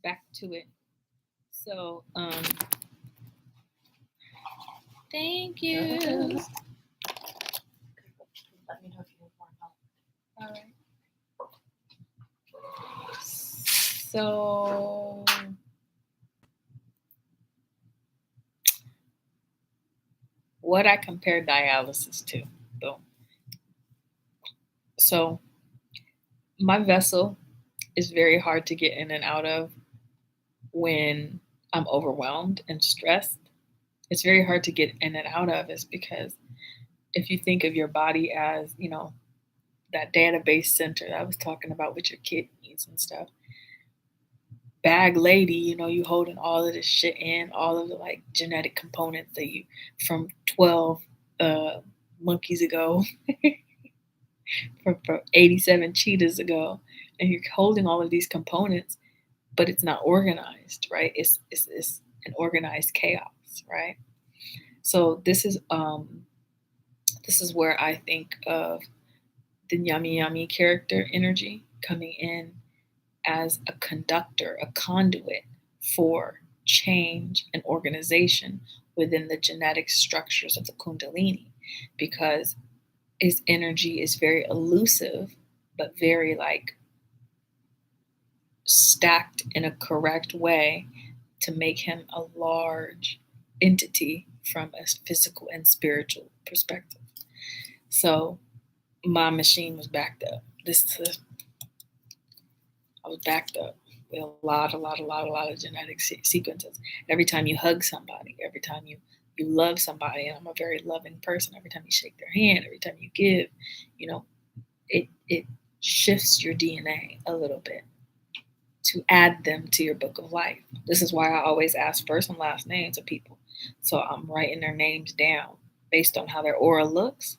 back to it. So, thank you. Let me know if you need more help. All right. So, what I compare dialysis to, boom. So, my vessel is very hard to get in and out of when I'm overwhelmed and stressed. It's very hard to get in and out of is because if you think of your body as, that database center that I was talking about with your kidneys and stuff, bag lady, you holding all of this shit in, all of the like genetic components that you from 12 monkeys ago, from 87 cheetahs ago, and you're holding all of these components, but it's not organized, right? It's an organized chaos, right? So this is where I think of the yummy yummy character energy coming in as a conductor, a conduit for change and organization within the genetic structures of the Kundalini, because his energy is very elusive, but very like stacked in a correct way to make him a large entity from a physical and spiritual perspective. So my machine was backed up. I was backed up with a lot of genetic sequences. Every time you hug somebody, every time you love somebody, and I'm a very loving person. Every time you shake their hand, every time you give, it shifts your DNA a little bit to add them to your book of life. This is why I always ask first and last names of people. So I'm writing their names down based on how their aura looks.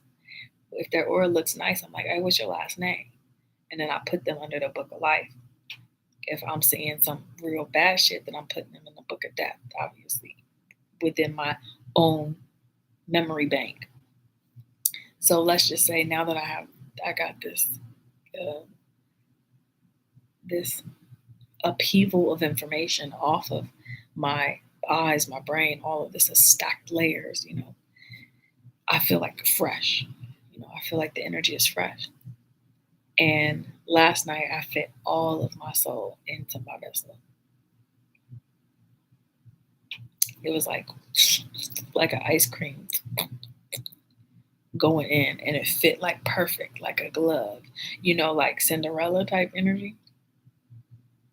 If their aura looks nice, I'm like, hey, what's your last name? And then I put them under the book of life. If I'm seeing some real bad shit, then I'm putting them in the book of death, obviously, within my own memory bank. So let's just say now that I got this upheaval of information off of my eyes, my brain, all of this is stacked layers, I feel like fresh. I feel like the energy is fresh. And last night I fit all of my soul into my vessel. It was like an ice cream going in, and it fit like perfect, like a glove. Like Cinderella type energy.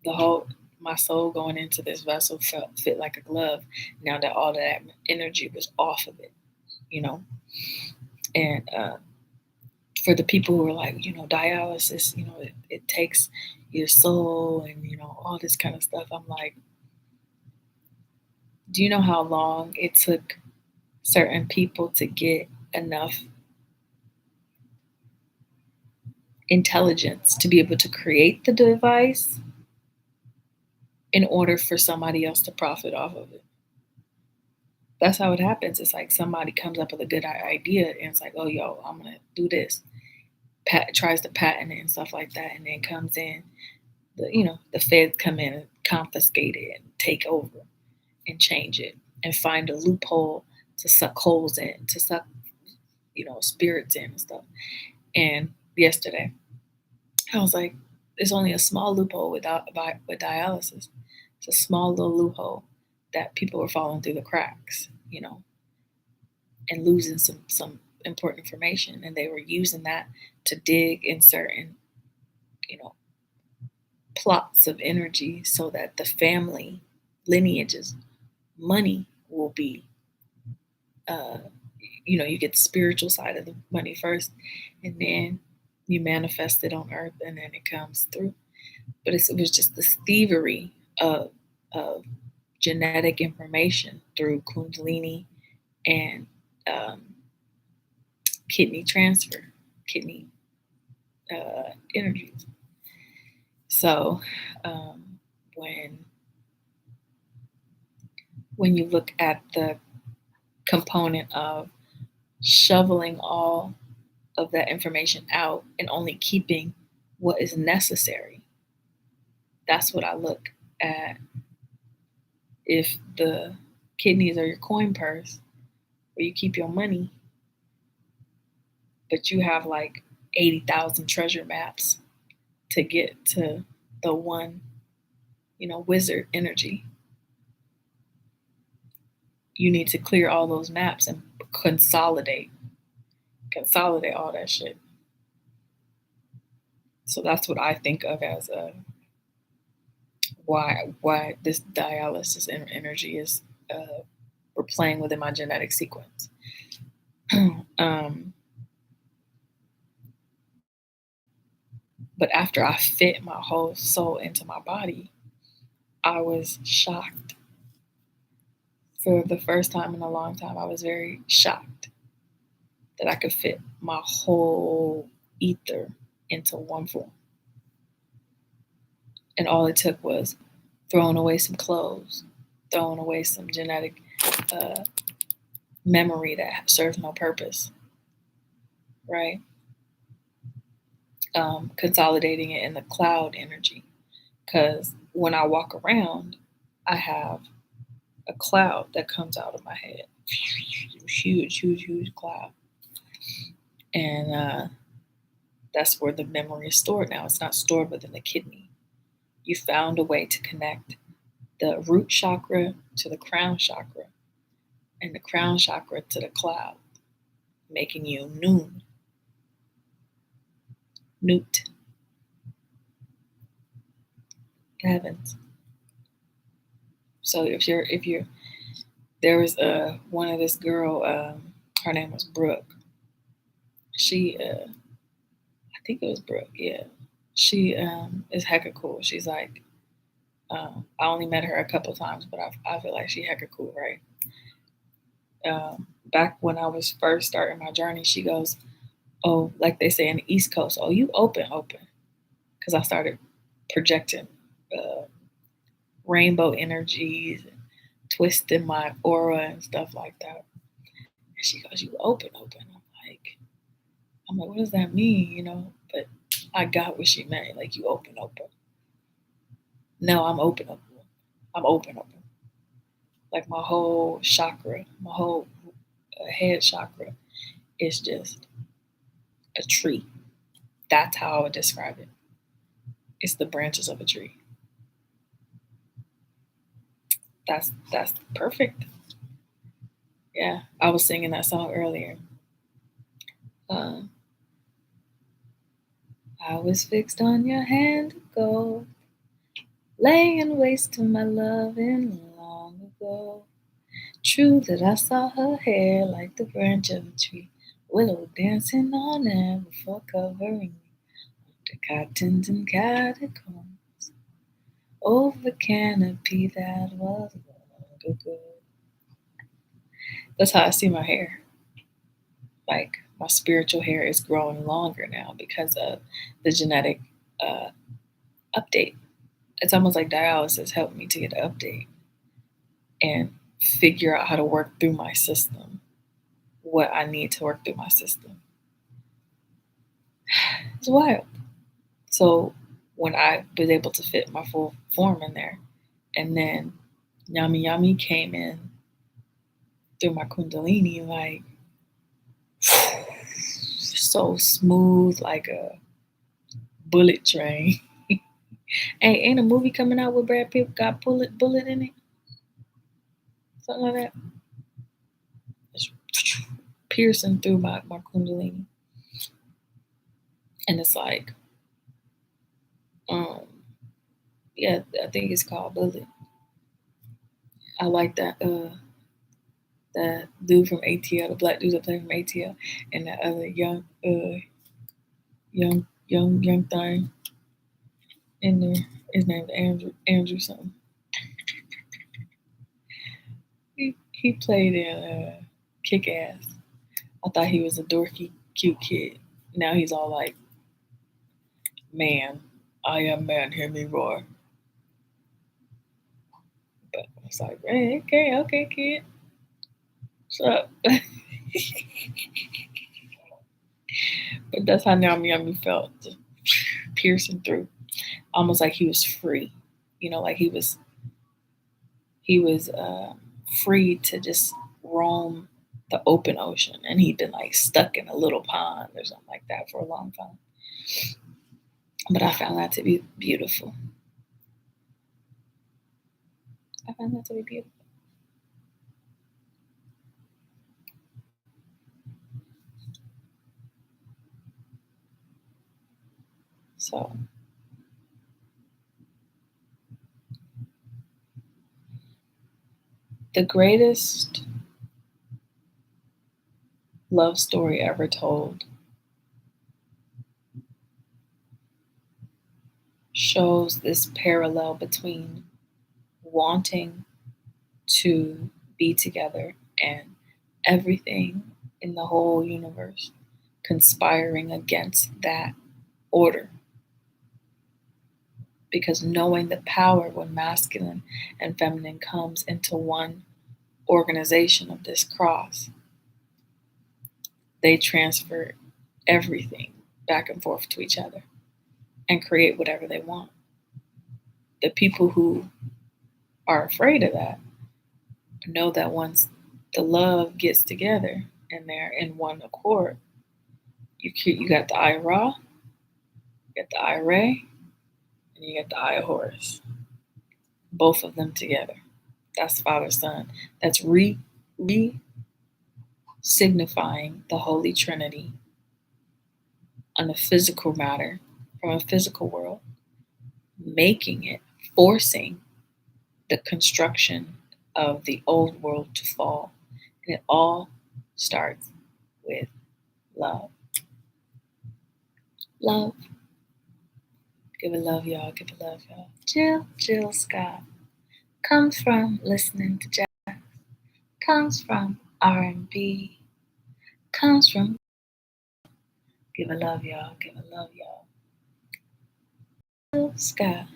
The whole my soul going into this vessel fit like a glove. Now that all that energy was off of it, and for the people who are like, dialysis, it takes your soul and all this kind of stuff. I'm like, do you know how long it took certain people to get enough intelligence to be able to create the device in order for somebody else to profit off of it? That's how it happens. It's like somebody comes up with a good idea and it's like, oh, yo, I'm going to do this. Tries to patent it and stuff like that, and then comes in, the feds come in and confiscate it and take over and change it and find a loophole to suck holes in, to suck, spirits in and stuff. And yesterday, I was like, there's only a small loophole with dialysis. It's a small little loophole that people were falling through the cracks, and losing some important information, and they were using that to dig in certain, plots of energy so that the family lineages money will be, you get the spiritual side of the money first, and then you manifest it on earth, and then it comes through. But it was just this thievery of genetic information through Kundalini and kidney transfer, kidney energies. So when you look at the component of shoveling all of that information out and only keeping what is necessary, that's what I look at if the kidneys are your coin purse where you keep your money, but you have like 80,000 treasure maps to get to the one, wizard energy. You need to clear all those maps and consolidate all that shit. So that's what I think of as why this dialysis energy is we're playing within my genetic sequence. But after I fit my whole soul into my body, I was shocked. For the first time in a long time, I was very shocked that I could fit my whole ether into one form. And all it took was throwing away some clothes, throwing away some genetic memory that serves no purpose, right? Consolidating it in the cloud energy. Because when I walk around, I have a cloud that comes out of my head. Huge, huge, huge cloud. And that's where the memory is stored now. It's not stored within the kidney. You found a way to connect the root chakra to the crown chakra and the crown chakra to the cloud, making you Newt. Heavens. So if you're there was one of this girl, her name was Brooke. She I think it was Brooke, yeah. She is hecka cool. She's like I only met her a couple times, but I feel like she hecka cool, right? Back when I was first starting my journey, she goes, "Oh, like they say in the East Coast, oh, you open," because I started projecting uh, rainbow energies and twisting my aura and stuff like that. And she goes, "You open." I'm like, what does that mean? But I got what she meant. Like you open. No, I'm open. I'm open. Like my whole chakra, my whole head chakra is just a tree. That's how I would describe it. It's the branches of a tree. That's perfect. Yeah, I was singing that song earlier. Um, I was fixed on your hand of gold, laying waste to my loving long ago. True that I saw her hair like the branch of a tree, willow dancing on it before covering me. The cottons and catacombs over canopy that was long ago. That's how I see my hair. Like my spiritual hair is growing longer now because of the genetic uh, update. It's almost like dialysis helped me to get an update and figure out how to work through my system, what I need to work through my system. It's wild. So when I was able to fit my full form in there, and then Yami Yami came in through my Kundalini, like so smooth, like a bullet train. Hey, ain't a movie coming out with Brad Pitt got bullet in it? Something like that. It's piercing through my Kundalini. And it's like, um, yeah, I think it's called Bullet. I like that dude from ATL, the black dude that played from ATL, and that other young thing in there. His name's Andrew something. He played in Kick Ass. I thought he was a dorky, cute kid. Now he's all like, "Man, I am man, hear me roar." But I was like, "Hey, okay, kid, what's up?" But that's how Yami Yami felt, just piercing through, almost like he was free. Like he was free to just roam the open ocean, and he'd been like stuck in a little pond or something like that for a long time. But I found that to be beautiful. I found that to be beautiful. So the greatest love story ever told shows this parallel between wanting to be together and everything in the whole universe conspiring against that order. Because knowing the power when masculine and feminine comes into one organization of this cross, they transfer everything back and forth to each other and create whatever they want. The people who are afraid of that know that once the love gets together and they're in one accord, you got the eye Ra, you got the eye Ray, and you got the eye of Horus. Both of them together. That's Father Son. That's re signifying the Holy Trinity on a physical matter from a physical world, making it, forcing the construction of the old world to fall. And it all starts with love. Love. Give it love, y'all. Give it love, y'all. Jill Scott comes from listening to jazz, comes from R&B, comes from give it love, y'all. Give it love, y'all. Jill Scott.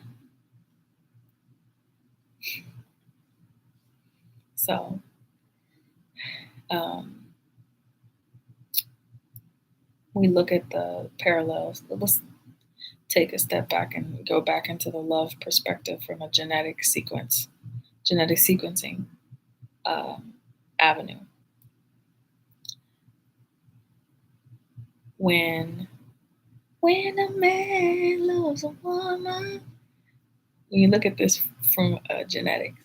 So, we look at the parallels. Let's take a step back and go back into the love perspective from a genetic sequencing avenue. When a man loves a woman, when you look at this from genetics,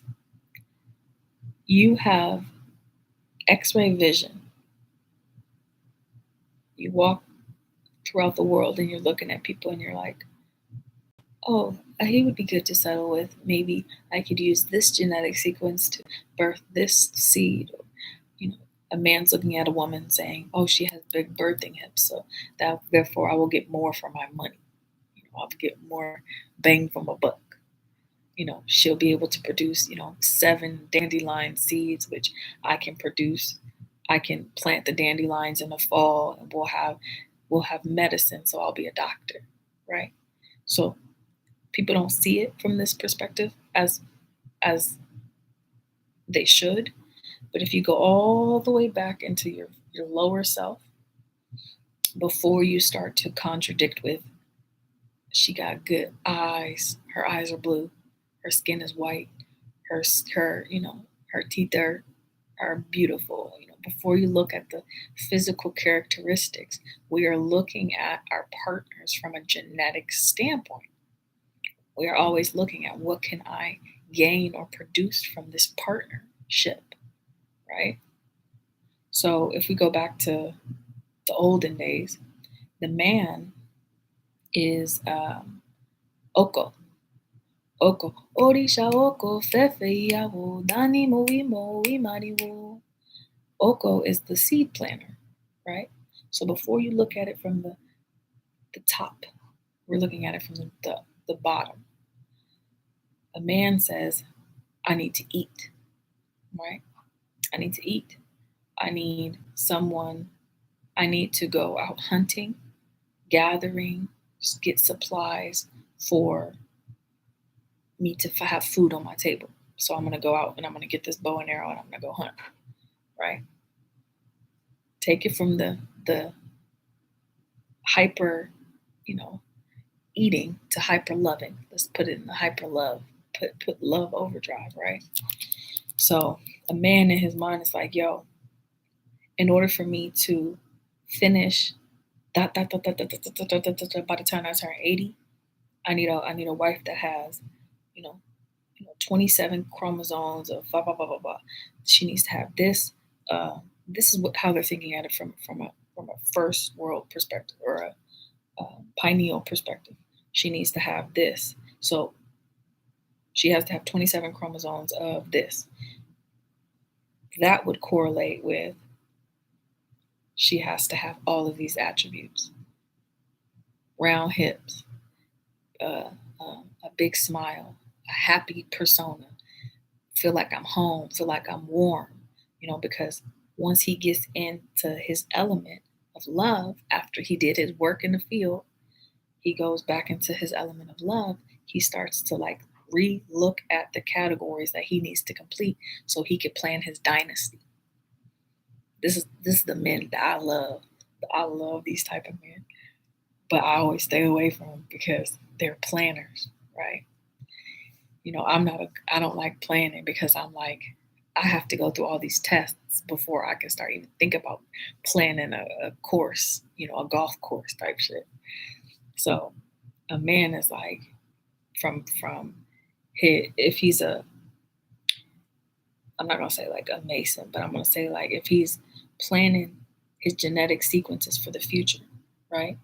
you have X-ray vision. You walk throughout the world and you're looking at people and you're like, oh, he would be good to settle with. Maybe I could use this genetic sequence to birth this seed. A man's looking at a woman saying, oh, she has big birthing hips, so that therefore I will get more for my money. I'll get more bang from a buck. She'll be able to produce, 7 dandelion seeds, which I can produce. I can plant the dandelions in the fall, and we'll have medicine, so I'll be a doctor, right? So people don't see it from this perspective as they should. But if you go all the way back into your lower self, before you start to contradict with, she got good eyes, her eyes are blue, her skin is white, her her teeth are beautiful. Before you look at the physical characteristics, we are looking at our partners from a genetic standpoint. We are always looking at what can I gain or produce from this partnership, right? So if we go back to the olden days, the man is Oko. Oko. Orisha Oko Fefe Yawo Dani Moimo Imariwo. Oko is the seed planter, right? So before you look at it from the top, we're looking at it from the bottom. A man says, I need to eat, right? I need to eat. I need to go out hunting, gathering, get supplies for me to have food on my table. So I'm going to go out and I'm going to get this bow and arrow and I'm going to go hunt, right? Take it from the hyper, eating to hyper loving. Let's put it in the hyper love put love overdrive, right? So a man in his mind is like, yo, in order for me to finish by the time I turn 80, I need a wife that has, you know, 27 chromosomes of blah blah blah blah blah. She needs to have this. This is how they're thinking at it from a first world perspective, or a pineal perspective. She needs to have this. So she has to have 27 chromosomes of this. That would correlate with she has to have all of these attributes: round hips, a big smile, a happy persona, feel like I'm home, feel like I'm warm, because once he gets into his element of love, after he did his work in the field, he goes back into his element of love. He starts to like re-look at the categories that he needs to complete so he could plan his dynasty. This is the men that I love. I love these type of men, but I always stay away from them because they're planners, right? I don't like planning because I'm like, I have to go through all these tests before I can start even think about planning a course, a golf course type shit. So a man is like, from if he's I'm not gonna say like a Mason, but I'm gonna say like if he's planning his genetic sequences for the future, right?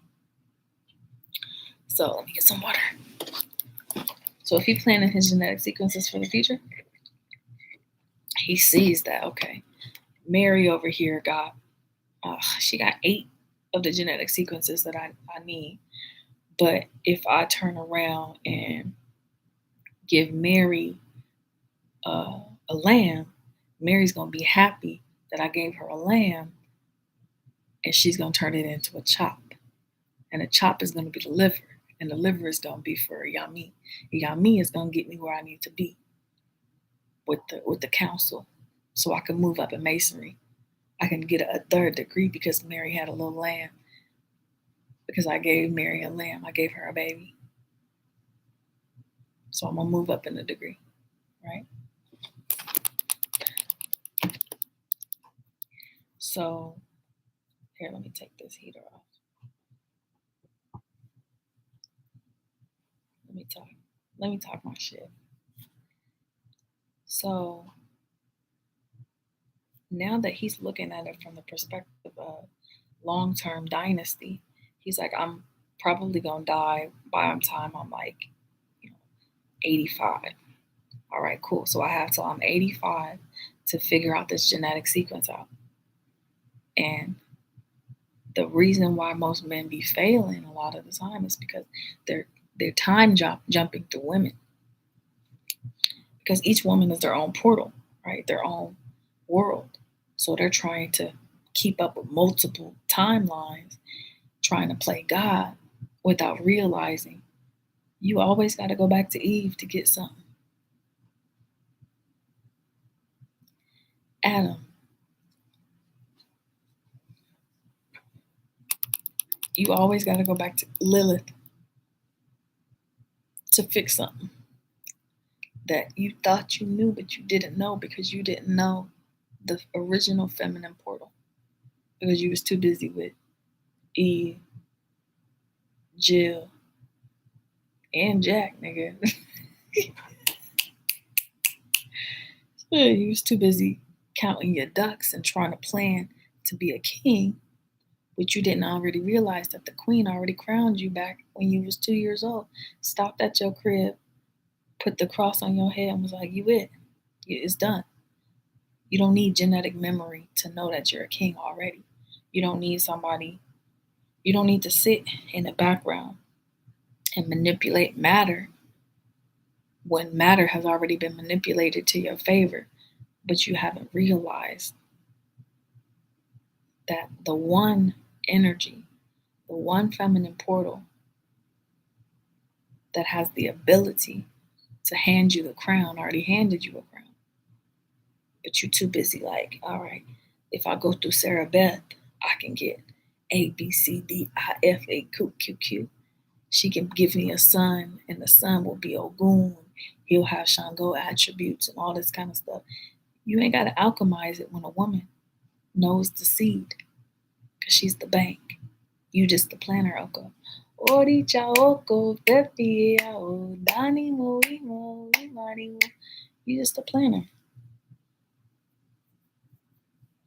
So let me get some water. So if he's planning his genetic sequences for the future, he sees that, okay, Mary over here she got 8 of the genetic sequences that I need. But if I turn around and give Mary a lamb, Mary's going to be happy that I gave her a lamb, and she's going to turn it into a chop. And the chop is going to be the liver, and the liver is going to be for Yami. Yami is going to get me where I need to be with the council, so I can move up in masonry. I can get a 3rd degree because Mary had a little lamb. Because I gave Mary a lamb, I gave her a baby. So I'm gonna move up in the degree, right? So here, let me take this heater off. Let me talk my shit. So now that he's looking at it from the perspective of long-term dynasty, he's like, I'm probably gonna die by the time I'm like, 85. All right, cool. So I have till I'm 85 to figure out this genetic sequence out. And the reason why most men be failing a lot of the time is because they're time jumping through women. Because each woman is their own portal, right? Their own world. So they're trying to keep up with multiple timelines, trying to play God without realizing you always got to go back to Eve to get something. Adam, you always got to go back to Lilith to fix something that you thought you knew, but you didn't know because you didn't know the original feminine portal because you was too busy with Eve, Jill, and Jack, nigga. You was too busy counting your ducks and trying to plan to be a king, but you didn't already realize that the queen already crowned you back when you was 2 years old. Stopped at your crib, put the cross on your head, and was like, it's done. You don't need genetic memory to know that you're a king already. You don't need to sit in the background and manipulate matter when matter has already been manipulated to your favor, but you haven't realized that the one energy, the one feminine portal that has the ability to hand you the crown already handed you a crown. But you're too busy like, all right, if I go through Sarah Beth, I can get A, B, C, D, I, F, A, Q, Q, Q. She can give me a son, and the son will be Ogun, he'll have Shango attributes and all this kind of stuff. You ain't got to alchemize it when a woman knows the seed, because she's the bank. You just the planner, Oko. Oricha Oko, Pepe, Dani Mo, Imani. You just a planner.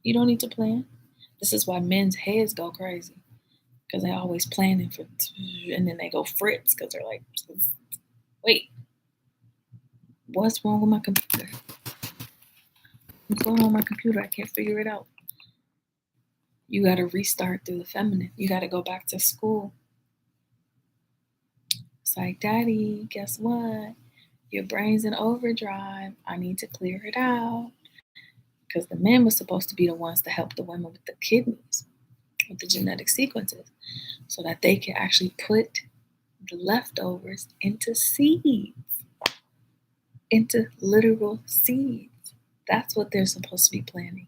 You don't need to plan. This is why men's heads go crazy, because they're always planning for, and then they go fritz because they're like, wait, what's wrong with my computer? What's going on with my computer? I can't figure it out. You got to restart through the feminine. You got to go back to school. It's like, Daddy, guess what? Your brain's in overdrive. I need to clear it out. Because the men were supposed to be the ones to help the women with the kidneys, with the genetic sequences, so that they can actually put the leftovers into seeds, into literal seeds. That's what they're supposed to be planning.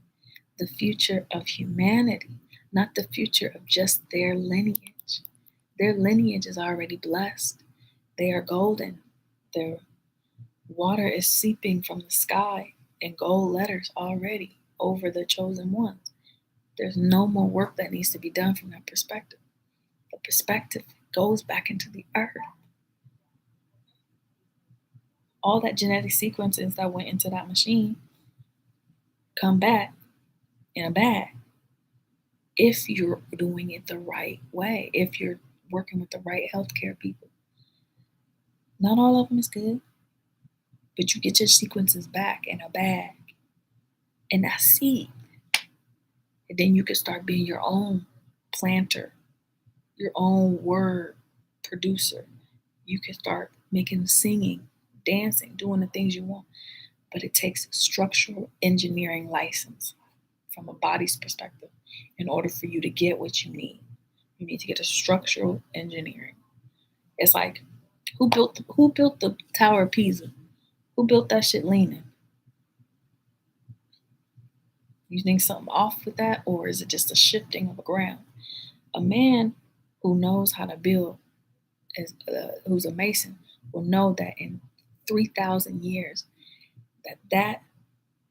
The future of humanity, not the future of just their lineage. Their lineage is already blessed. They are golden. Their water is seeping from the sky in gold letters already over the chosen ones. There's no more work that needs to be done from that perspective. The perspective goes back into the earth. All that genetic sequences that went into that machine come back in a bag if you're doing it the right way, if you're working with the right healthcare people. Not all of them is good, but you get your sequences back in a bag, in that seed. And then you can start being your own planter, your own word producer. You can start making, singing, dancing, doing the things you want. But it takes structural engineering license from a body's perspective in order for you to get what you need. You need to get a structural engineering. It's like, who built the Tower of Pisa? Who built that shit leaning? You think something off with that, or is it just a shifting of the ground? A man who knows how to build, who's a mason, will know that in 3,000 years, that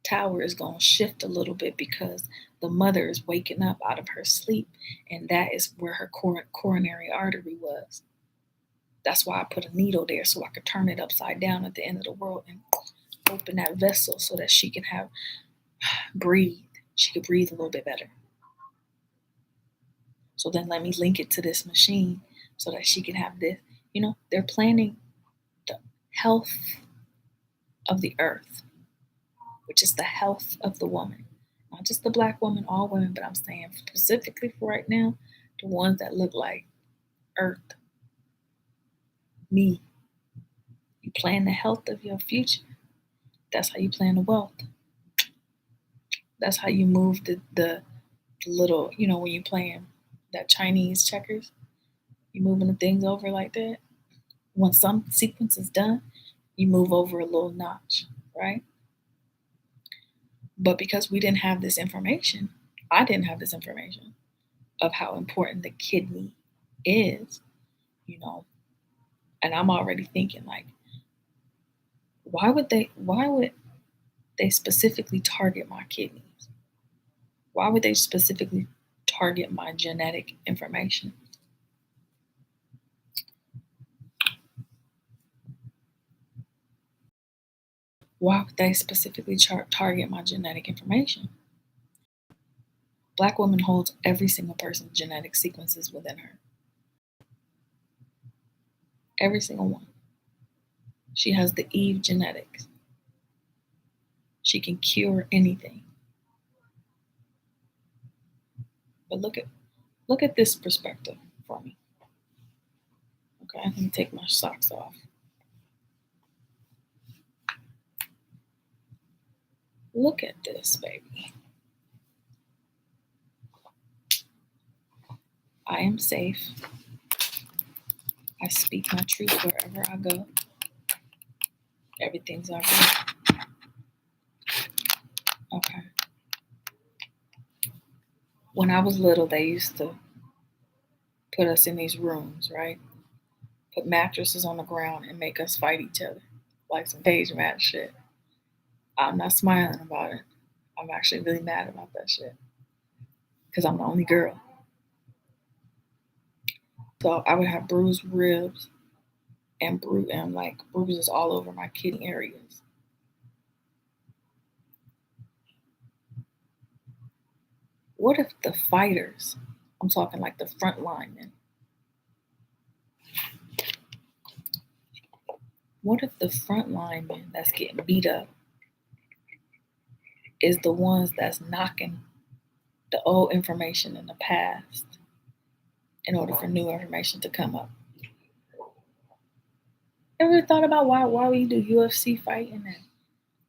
tower is going to shift a little bit because the mother is waking up out of her sleep, and that is where her coronary artery was. That's why I put a needle there, so I could turn it upside down at the end of the world and open that vessel so that she can have breathe. She could breathe a little bit better. So then let me link it to this machine so that she can have this. They're planning the health of the earth, which is the health of the woman. Not just the black woman, all women, but I'm saying specifically for right now, the ones that look like earth. Me. You plan the health of your future. That's how you plan the wealth. That's how you move the little, when you playing that Chinese checkers, you moving the things over like that. Once some sequence is done, you move over a little notch, right? But because we didn't have this information, I didn't have this information of how important the kidney is, and I'm already thinking like, why would they specifically target my kidneys? Why would they specifically target my genetic information? Why would they specifically target my genetic information? Black woman holds every single person's genetic sequences within her. Every single one. She has the Eve genetics. She can cure anything. But look at this perspective for me. Okay, let me take my socks off. Look at this, baby. I am safe. I speak my truth wherever I go. Everything's all right. Okay. When I was little, they used to put us in these rooms, right? Put mattresses on the ground and make us fight each other. like some page match shit. I'm not smiling about it. I'm actually really mad about that shit because I'm the only girl. So I would have bruised ribs and like bruises all over my kidney areas. What if the fighters, I'm talking like the front linemen, what if the front lineman that's getting beat up is the ones that's knocking the old information in the past in order for new information to come up? Ever thought about why we do UFC fighting and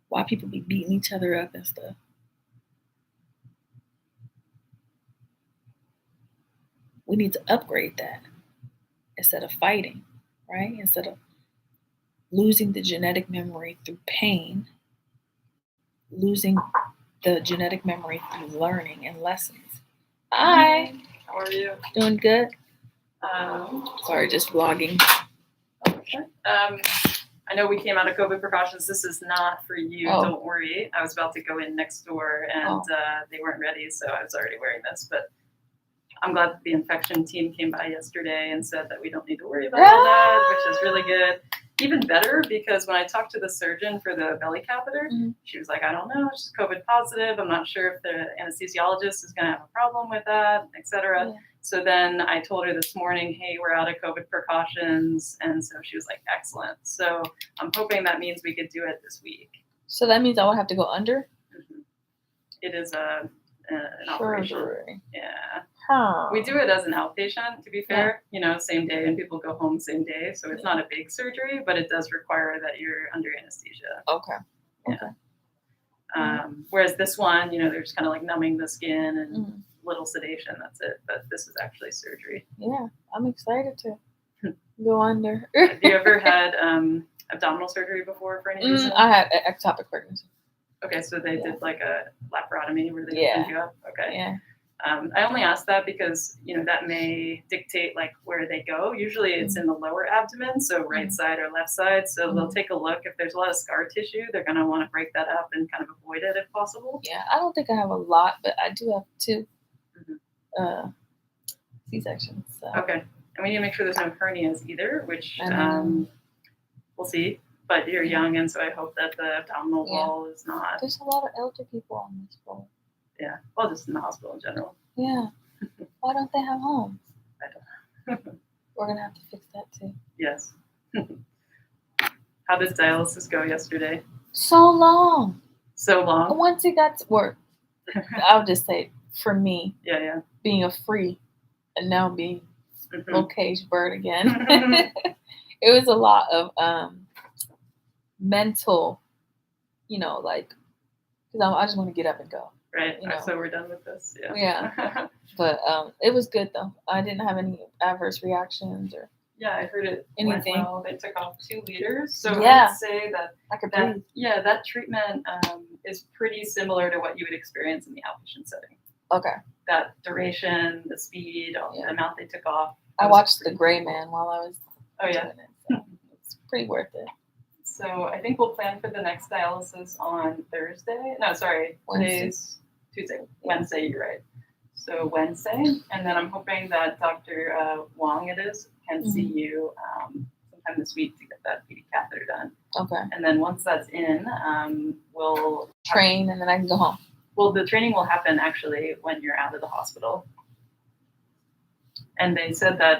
why people be beating each other up and stuff? We need to upgrade that instead of fighting, right? Instead of losing the genetic memory through pain, losing the genetic memory through learning and lessons. Hi. How are you? Doing good? Um, Sorry, just vlogging. okay. I know we came out of COVID precautions. This is not for you. Oh. Don't worry. I was about to go in next door and they weren't ready, so I was already wearing this. But I'm glad that the infection team came by yesterday and said that we don't need to worry about all that, which is really good. Even better, because when I talked to the surgeon for the belly catheter, she was like, I don't know, she's COVID positive. I'm not sure if the anesthesiologist is going to have a problem with that, etc. Yeah. So then I told her this morning, hey, we're out of COVID precautions. And so she was like, excellent. So I'm hoping that means we could do it this week. So that means I will have to go under? Mm-hmm. It is an operation. Yeah. Huh. We do it as an outpatient, to be fair, same day, and people go home same day. So it's not a big surgery, but it does require that you're under anesthesia. Okay. Yeah. Whereas this one, they're just kind of like numbing the skin and little sedation. That's it. But this is actually surgery. Yeah, I'm excited to go under. Have you ever had abdominal surgery before for any reason? I had ectopic pregnancy. Okay, so they did like a laparotomy where they opened you up. Okay. Yeah. I only asked that because, that may dictate like where they go. Usually it's in the lower abdomen, so right side or left side. So they'll take a look. If there's a lot of scar tissue, they're going to want to break that up and kind of avoid it if possible. Yeah, I don't think I have a lot, but I do have 2 C-sections. So. Okay. And we need to make sure there's no hernias either, which we'll see. But you're young, and so I hope that the abdominal wall is not. There's a lot of elder people on this floor. Yeah, well, just in the hospital in general. Yeah. Why don't they have homes? I don't know. We're going to have to fix that too. Yes. How did dialysis go yesterday? So long. So long? Once it got to work, I'll just say, for me, being a free and now being a little caged bird again, it was a lot of mental, like, because I just want to get up and go. Right. So we're done with this. Yeah. Yeah. But it was good though. I didn't have any adverse reactions or. Yeah, I heard it. Anything. Went well. They took off 2 liters. So I would say that I could breathe. That treatment is pretty similar to what you would experience in the outpatient setting. Okay. That duration, the speed, the amount they took off. I watched The Gray Man while I was doing it. So it's pretty worth it. So I think we'll plan for the next dialysis on Thursday. No, sorry. Today's Tuesday. Wednesday, you're right. So Wednesday. And then I'm hoping that Dr. Wong can see you sometime this week to get that PD catheter done. Okay. And then once that's in, we'll train and then I can go home. Well, the training will happen actually when you're out of the hospital. And they said that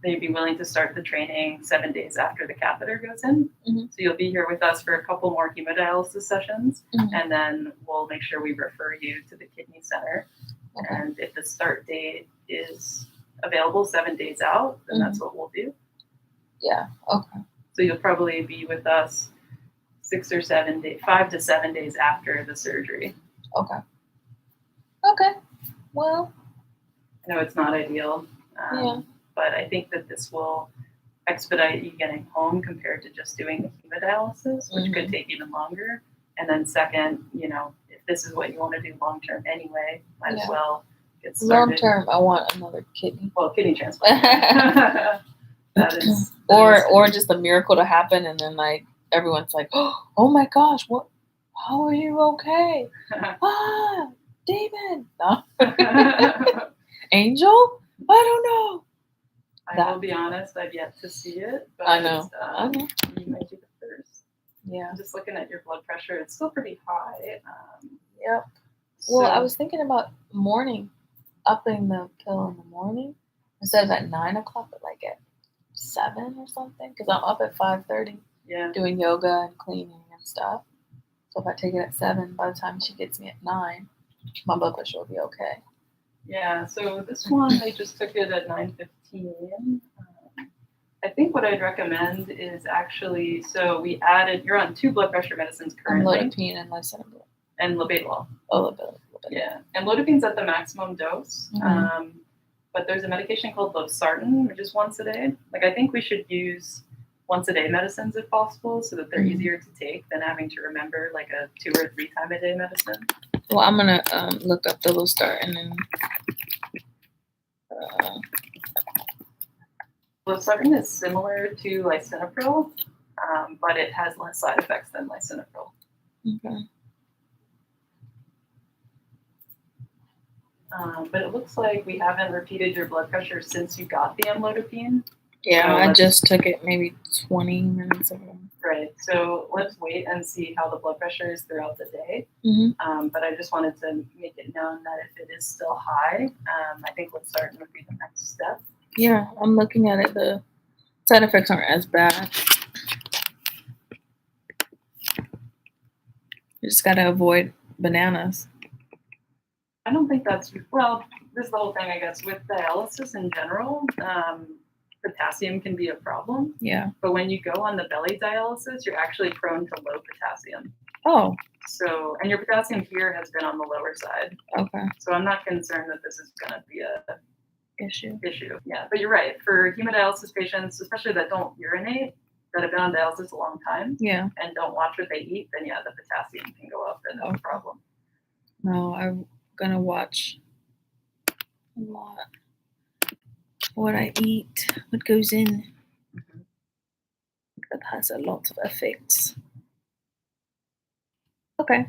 they'd be willing to start the training 7 days after the catheter goes in. So you'll be here with us for a couple more hemodialysis sessions, and then we'll make sure we refer you to the kidney center. Okay. And if the start date is available 7 days out, then that's what we'll do. Yeah. Okay. So you'll probably be with us 6 or 7 days, 5 to 7 days after the surgery. Okay. Okay. Well, I know it's not ideal. But I think that this will expedite you getting home compared to just doing the hemodialysis, which could take even longer. And then second, if this is what you want to do long term anyway, might as well get started. Long term, I want another kidney. Well, kidney transplant. That is or just a miracle to happen and then like everyone's like, oh my gosh, what? How are you okay? Demon. No. Angel? I don't know. I will be honest, I've yet to see it. But, I know. You might be the first. Yeah. I'm just looking at your blood pressure. It's still pretty high. Yep. Well, I was thinking about upping the pill in the morning instead of at 9 o'clock, but like at 7 or something, because I'm up at 5:30 doing yoga and cleaning and stuff. So if I take it at 7, by the time she gets me at 9, my blood pressure will be okay. Yeah, so this one, I just took it at 9:15. I think what I'd recommend is actually, so we added, you're on 2 blood pressure medicines currently. Amlodipine and lisinopril. And labetalol. Oh, labetalol. Yeah, and amlodipine's at the maximum dose. But there's a medication called losartan, which is once a day. Like, I think we should use once a day medicines if possible, so that they're easier to take than having to remember like a 2 or 3 time a day medicine. Well, I'm gonna look up the losartan and losartan is similar to lisinopril, but it has less side effects than lisinopril. Okay. But it looks like we haven't repeated your blood pressure since you got the amlodipine. Yeah, so I just took it maybe 20 minutes ago. Right. So let's wait and see how the blood pressure is throughout the day. But I just wanted to make it known that if it is still high, I think losartan would be the next step. Yeah, I'm looking at it. The side effects aren't as bad. You just got to avoid bananas. I don't think that's, well, this is the whole thing, I guess, with dialysis in general. Potassium can be a problem. Yeah. But when you go on the belly dialysis, you're actually prone to low potassium. Oh. So, and your potassium here has been on the lower side. Okay. So I'm not concerned that this is going to be a issue. Yeah, but you're right. For hemodialysis patients, especially that don't urinate, that have been on dialysis a long time, and don't watch what they eat, then the potassium can go up, and that's a problem. No, I'm gonna watch a lot. What I eat, what goes in. That has a lot of effects. Okay.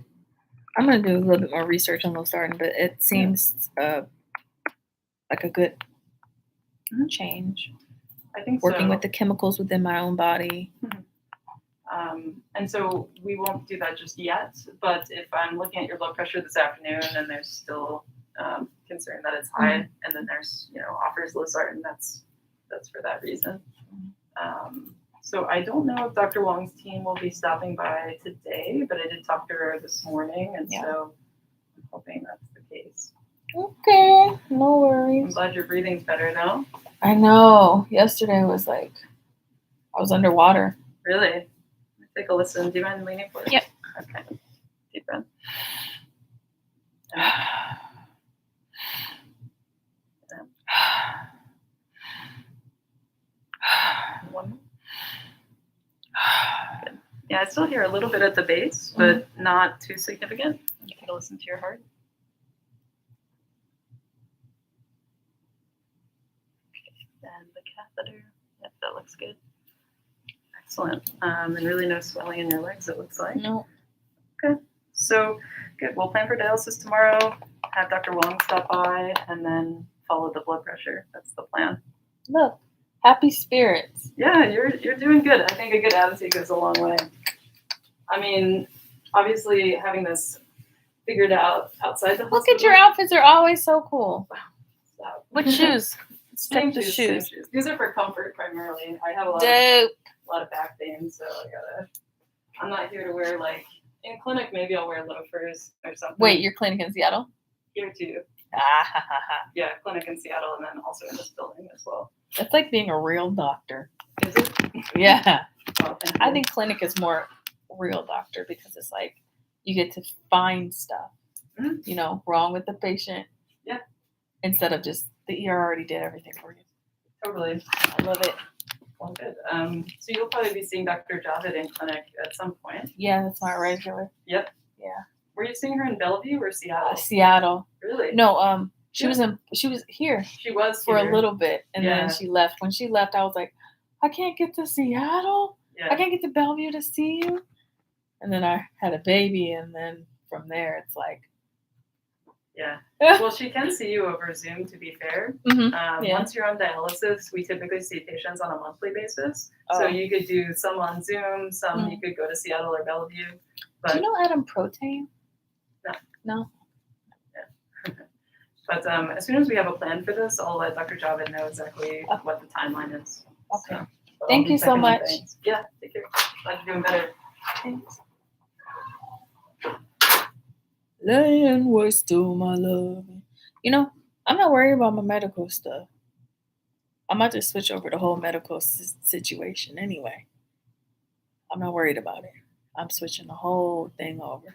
I'm going to do a little bit more research on losartan, but it seems like a good change. I think working with the chemicals within my own body. And so we won't do that just yet, but if I'm looking at your blood pressure this afternoon and there's still concern that it's high, and then there's, offers losartan, that's for that reason. So I don't know if Dr. Wong's team will be stopping by today, but I did talk to her this morning, and so I'm hoping that's the case. Okay, no worries. I'm glad your breathing's better though. I know. Yesterday was like, I was underwater. Really? Take a listen. Do you mind leaning forward? Yep. Okay. Deep breath. One more. Good. Yeah, I still hear a little bit at the base, but not too significant. You can listen to your heart. Okay. And the catheter. Yep, that looks good. Excellent. And really no swelling in your legs, it looks like. No. Okay. So good. We'll plan for dialysis tomorrow, have Dr. Wong stop by, and then follow the blood pressure. That's the plan. Look, happy spirits. Yeah, you're doing good. I think a good attitude goes a long way. I mean, obviously having this figured out outside the hospital. Look at your outfits. They're always so cool. Wow. Stop. What shoes? Same shoes. These are for comfort primarily. I have a lot of back pain, so I'm not here to wear, like, in clinic, maybe I'll wear loafers or something. Wait, your clinic in Seattle? Here too. Yeah, clinic in Seattle, and then also in this building as well. It's like being a real doctor. Is it? Yeah. Oh, I think clinic is more real doctor because it's like you get to find stuff, wrong with the patient. Yeah. Instead of just the ER already did everything for you. Totally. I love it. Well, good. So you'll probably be seeing Dr. Javed in clinic at some point. Yeah, that's my regular. Yep. Yeah. Were you seeing her in Bellevue or Seattle? Seattle. Really? No. She was here. She was for a little bit, and then she left. When she left, I was like, I can't get to Seattle. I can't get to Bellevue to see you. And then I had a baby, and then from there, it's like, yeah. Well, she can see you over Zoom, to be fair. Yeah. Once you're on dialysis, we typically see patients on a monthly basis. So you could do some on Zoom, some you could go to Seattle or Bellevue. But do you know Adam Protein? No. Yeah. But as soon as we have a plan for this, I'll let Dr. Javed know exactly what the timeline is. Okay. So, Thank you so much. Yeah, take care. Glad you're doing better. Thanks. Laying waste to my love. You know, I'm not worried about my medical stuff. I might just switch over the whole medical situation anyway. I'm not worried about it. I'm switching the whole thing over.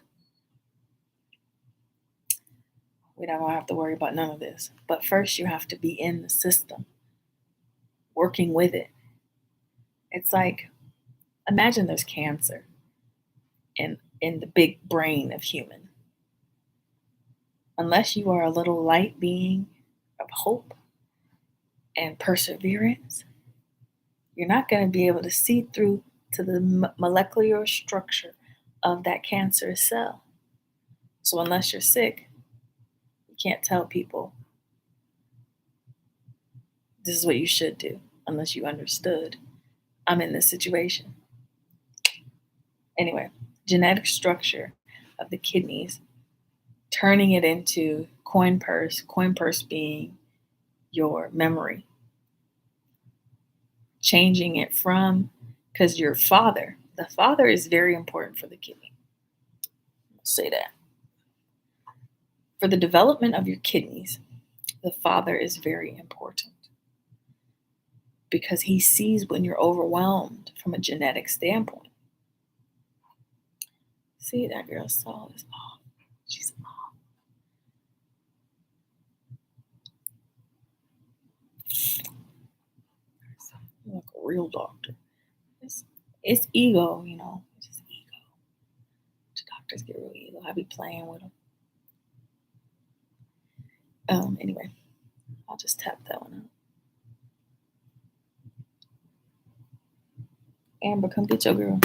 We don't have to worry about none of this. But first, you have to be in the system, working with it. It's like, imagine there's cancer in the big brain of human. Unless you are a little light being of hope and perseverance, you're not going to be able to see through to the molecular structure of that cancerous cell. So unless you're sick, you can't tell people this is what you should do unless you understood I'm in this situation. Anyway, genetic structure of the kidneys, turning it into coin purse being your memory, changing it from, because the father is very important for the kidney. I'll say that. For the development of your kidneys, the father is very important because he sees when you're overwhelmed from a genetic standpoint. See, that girl's soul is off. She's off. Like a real doctor. It's ego, you know. It's just ego. The doctors get real ego. I be playing with them. Anyway, I'll just tap that one out. Amber, come get your girl.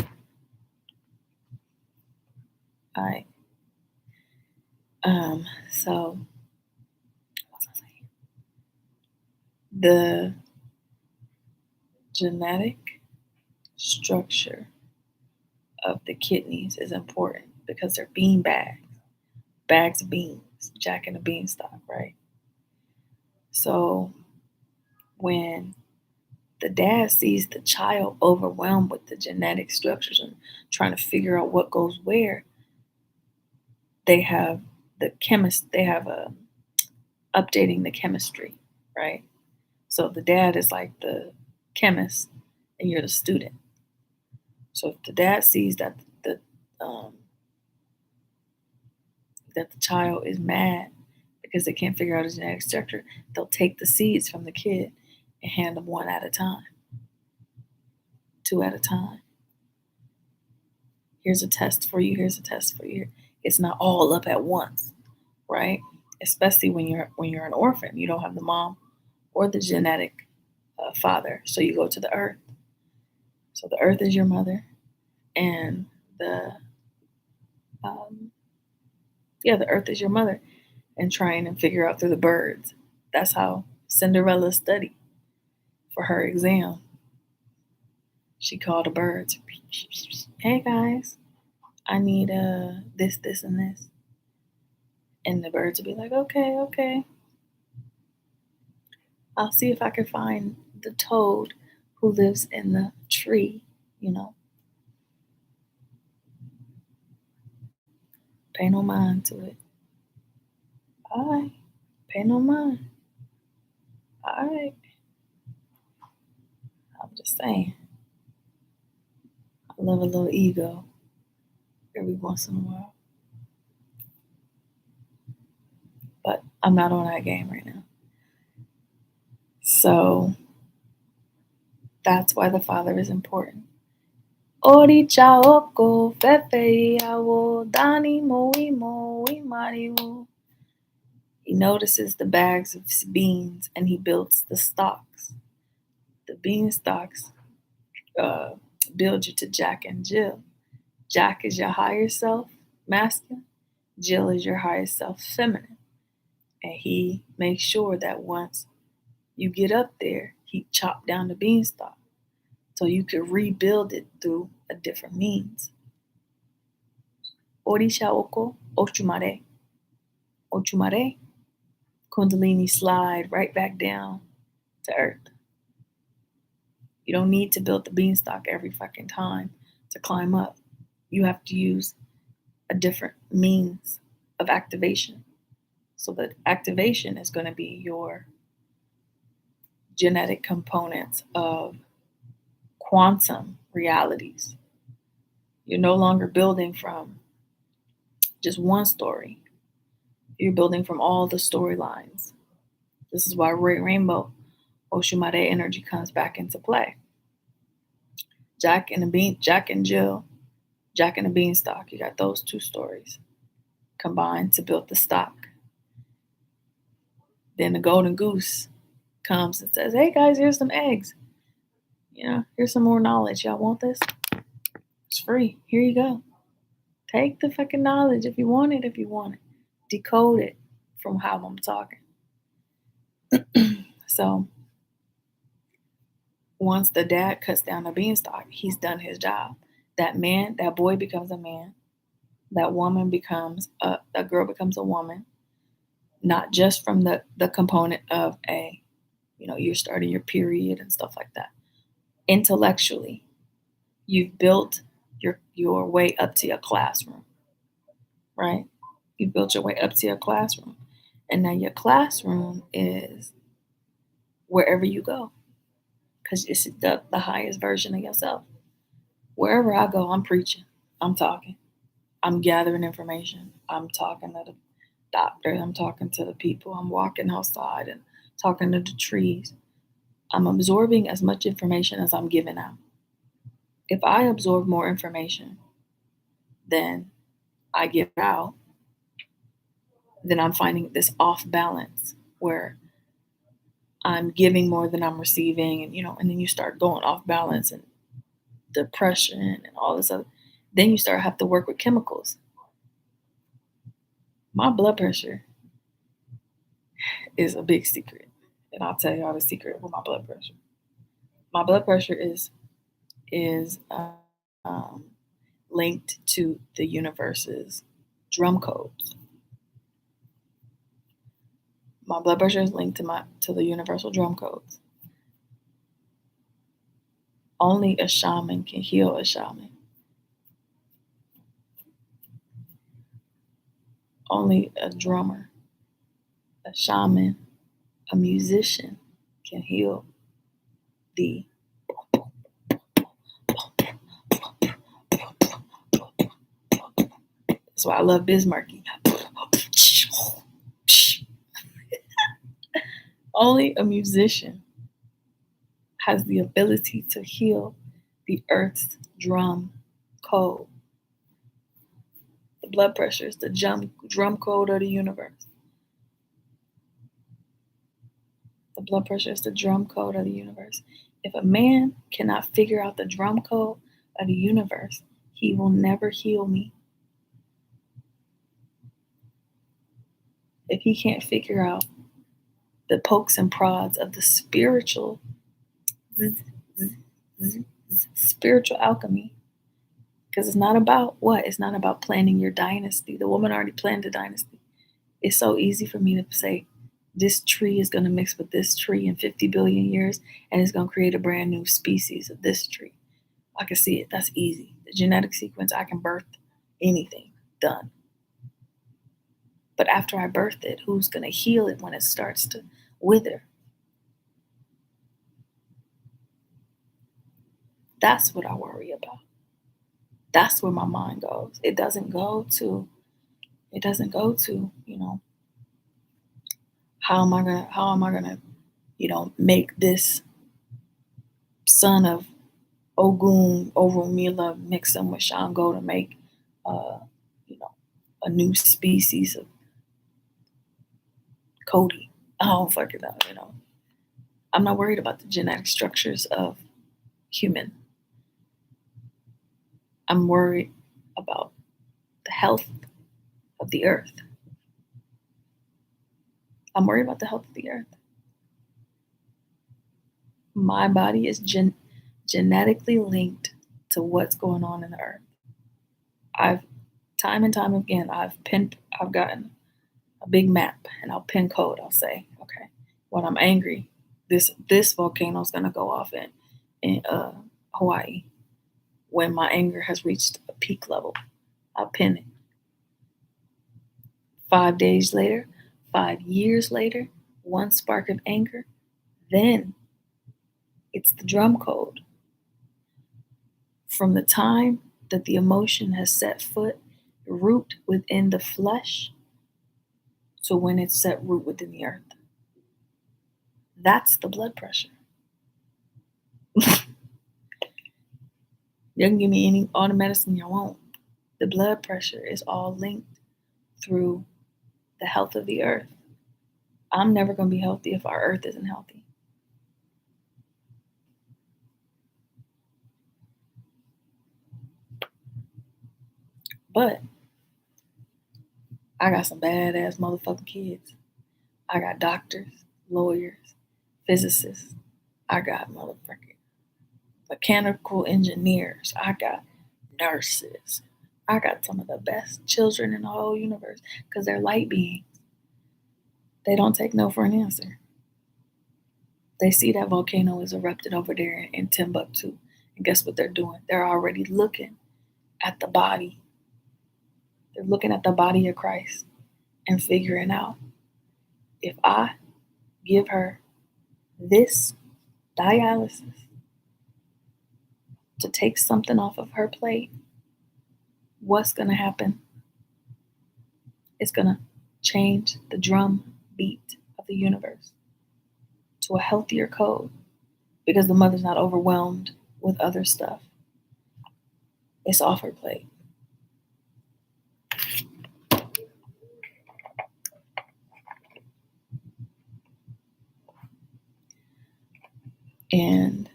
All right. So the genetic structure of the kidneys is important because they're bean bags of beans, Jack and the beanstalk, right? So when the dad sees the child overwhelmed with the genetic structures and trying to figure out what goes where, they have updating the chemistry, right? So the dad is like the chemist and you're the student. So if the dad sees the um, that the child is mad because they can't figure out his genetic structure, they'll take the seeds from the kid and hand them one at a time, two at a time. Here's a test for you. Here's a test for you. It's not all up at once, right? Especially when you're an orphan, you don't have the mom or the genetic father, so you go to the earth. So the earth is your mother, and the earth is your mother, and trying to figure out through the birds. That's how Cinderella studied for her exam. She called the birds. Hey guys, I need this, this, and this. And the birds would be like, okay, okay. I'll see if I can find the toad who lives in the tree, you know. Pay no mind to it. All right. Pay no mind. All right. I'm just saying. I love a little ego every once in a while. But I'm not on that game right now. So that's why the father is important. Ori chaoko fefe awo dani mo imariwo. He notices the bags of beans and he builds the stalks. The bean stalks build you to Jack and Jill. Jack is your higher self, masculine. Jill is your higher self, feminine. And he makes sure that once you get up there, he chopped down the beanstalk so you could rebuild it through a different means. Orisha Oko, Ochumare. Ochumare, Kundalini slide right back down to earth. You don't need to build the beanstalk every fucking time to climb up. You have to use a different means of activation. So the activation is going to be your genetic components of quantum realities. You're no longer building from just one story. You're building from all the storylines. This is why Rainbow Oshumare energy comes back into play. Jack and Jill, Jack and the Beanstalk. You got those two stories combined to build the stock. Then the golden goose comes and says, "Hey guys, here's some eggs. Here's some more knowledge. Y'all want this? It's free. Here you go. Take the fucking knowledge if you want it. Decode it from how I'm talking." So once the dad cuts down the beanstalk, he's done his job. That boy becomes a man. That girl becomes a woman. Not just from the component of you're starting your period and stuff like that. Intellectually, you've built your way up to your classroom, right? You built your way up to your classroom. And now your classroom is wherever you go, because it's the highest version of yourself. Wherever I go, I'm preaching, I'm talking, I'm gathering information, I'm talking to the doctor, I'm talking to the people, I'm walking outside and talking to the trees. I'm absorbing as much information as I'm giving out. If I absorb more information than I give out, then I'm finding this off balance where I'm giving more than I'm receiving, and then you start going off balance and depression and all this other. Then you start have to work with chemicals. My blood pressure is a big secret, and I'll tell y'all the secret with my blood pressure. My blood pressure is linked to the universe's drum codes. My blood pressure is linked to the universal drum codes. Only a shaman can heal a shaman. Only a drummer, a shaman, a musician can heal the That's why I love Bismarcky. Only a musician has the ability to heal the earth's drum code. The blood pressure is the drum code of the universe. The blood pressure is the drum code of the universe. If a man cannot figure out the drum code of the universe, he will never heal me. If he can't figure out the pokes and prods of the spiritual alchemy, because it's not about what? It's not about planning your dynasty. The woman already planned the dynasty. It's so easy for me to say, this tree is going to mix with this tree in 50 billion years, and it's going to create a brand new species of this tree. I can see it. That's easy. The genetic sequence, I can birth anything. Done. But after I birth it, who's going to heal it when it starts to wither? That's what I worry about. That's where my mind goes. It doesn't go to, how am I gonna, make this son of Ogun Oromila mix them with Shango to make, a new species of Cody. I don't fucking know. I'm not worried about the genetic structures of human. I'm worried about the health of the earth. I'm worried about the health of the earth. My body is genetically linked to what's going on in the earth. I've time and time again I've gotten a big map and I'll pin code. I'll say, okay, when I'm angry, this volcano is gonna go off in Hawaii. When my anger has reached a peak level, I'll pin it. 5 days later, 5 years later, one spark of anger, then it's the drum code. From the time that the emotion has set foot, root within the flesh, to when it's set root within the earth. That's the blood pressure. You can give me all the medicine you want. The blood pressure is all linked through the health of the earth. I'm never going to be healthy if our earth isn't healthy. But I got some badass motherfucking kids. I got doctors, lawyers, physicists. I got motherfucking mechanical engineers. I got nurses. I got some of the best children in the whole universe because they're light beings. They don't take no for an answer. They see that volcano is erupted over there in Timbuktu. And guess what they're doing? They're already looking at the body. They're looking at the body of Christ and figuring out, if I give her this dialysis to take something off of her plate, what's going to happen? It's going to change the drum beat of the universe to a healthier code because the mother's not overwhelmed with other stuff. It's off her plate. And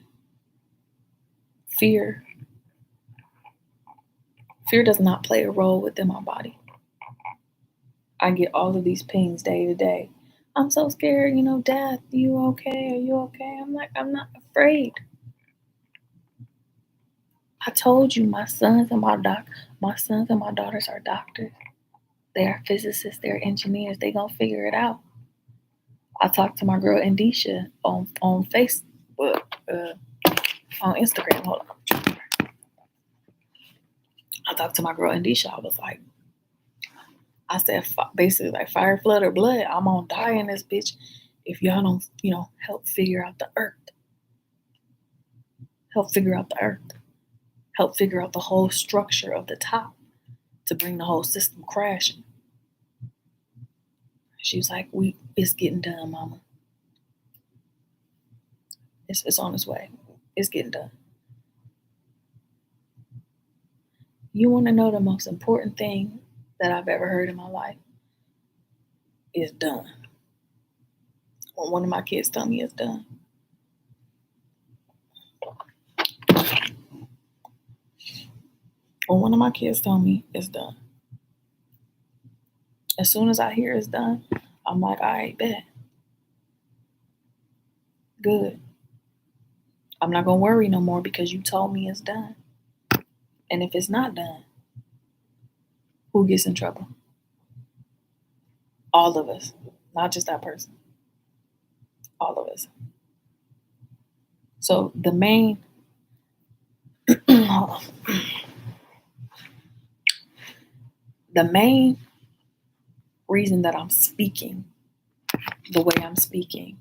fear does not play a role within my body. I get all of these pings day to day. I'm so scared, death. You okay? Are you okay? I'm like, I'm not afraid. I told you my sons and my daughters are doctors. They are physicists, they're engineers. They gonna figure it out. I talked to my girl Indisha on Facebook, on Instagram. Hold on. I talked to my girl Indisha. I was like, I said, basically, like, fire, flood, or blood. I'm gonna die in this bitch if y'all don't, help figure out the earth. Help figure out the earth. Help figure out the whole structure of the top to bring the whole system crashing. She was like, it's getting done, mama. It's on its way. It's getting done. You want to know the most important thing that I've ever heard in my life? Is done. When one of my kids tell me it's done. When one of my kids tell me it's done. As soon as I hear it's done, I'm like, all right, bet. Good. I'm not going to worry no more because you told me it's done. And if it's not done, who gets in trouble? All of us. Not just that person. All of us. So the main the main reason that I'm speaking the way I'm speaking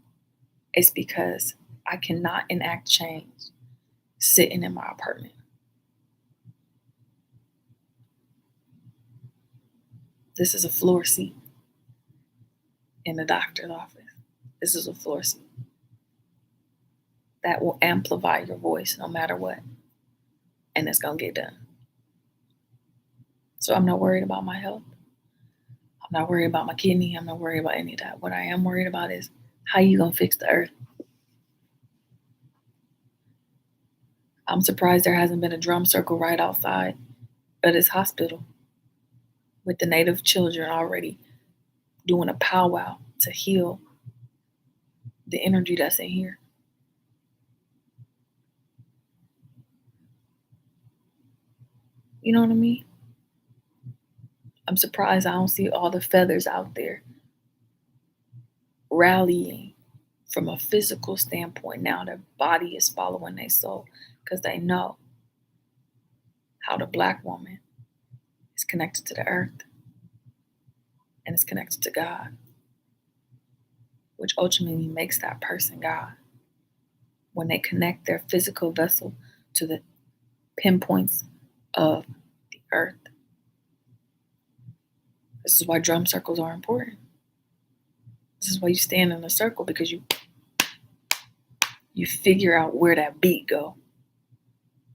is because I cannot enact change sitting in my apartment. This is a floor seat in the doctor's office. This is a floor seat that will amplify your voice no matter what. And it's going to get done. So I'm not worried about my health. I'm not worried about my kidney. I'm not worried about any of that. What I am worried about is how you going to fix the earth. I'm surprised there hasn't been a drum circle right outside of this hospital with the native children already doing a powwow to heal the energy that's in here. You know what I mean? I'm surprised I don't see all the feathers out there rallying from a physical standpoint. Now their body is following their soul because they know how the Black woman is connected to the earth and is connected to God, which ultimately makes that person God. When they connect their physical vessel to the pinpoints of the earth. This is why drum circles are important. This is why you stand in a circle, because you figure out where that beat go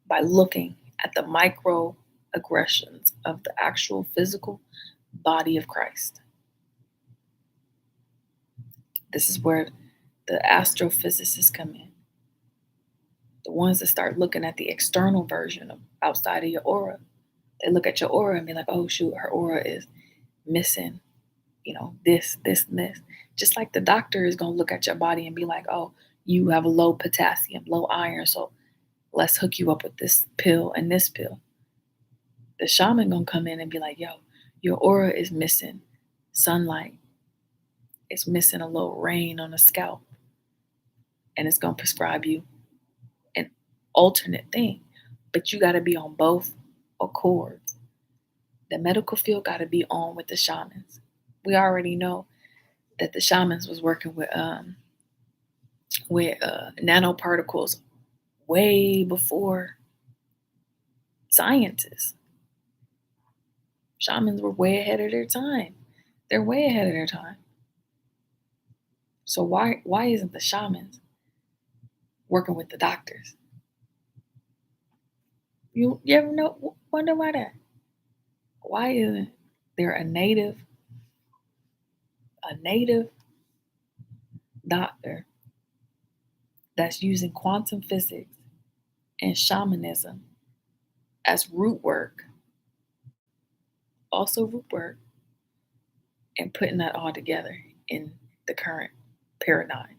by looking at the micro aggressions of the actual physical body of Christ. This is where the astrophysicists come in. The ones that start looking at the external version of outside of your aura. They look at your aura and be like, oh shoot, her aura is missing, this, and this. Just like the doctor is going to look at your body and be like, oh, you have low potassium, low iron, so let's hook you up with this pill and this pill. The shaman going to come in and be like, yo, your aura is missing sunlight. It's missing a little rain on the scalp. And it's going to prescribe you an alternate thing. But you got to be on both accords. The medical field got to be on with the shamans. We already know that the shamans was working with nanoparticles way before scientists. Shamans were way ahead of their time. They're way ahead of their time. So why isn't the shamans working with the doctors? You ever wonder why that? Why isn't there a native doctor that's using quantum physics and shamanism as root work, and putting that all together in the current paradigm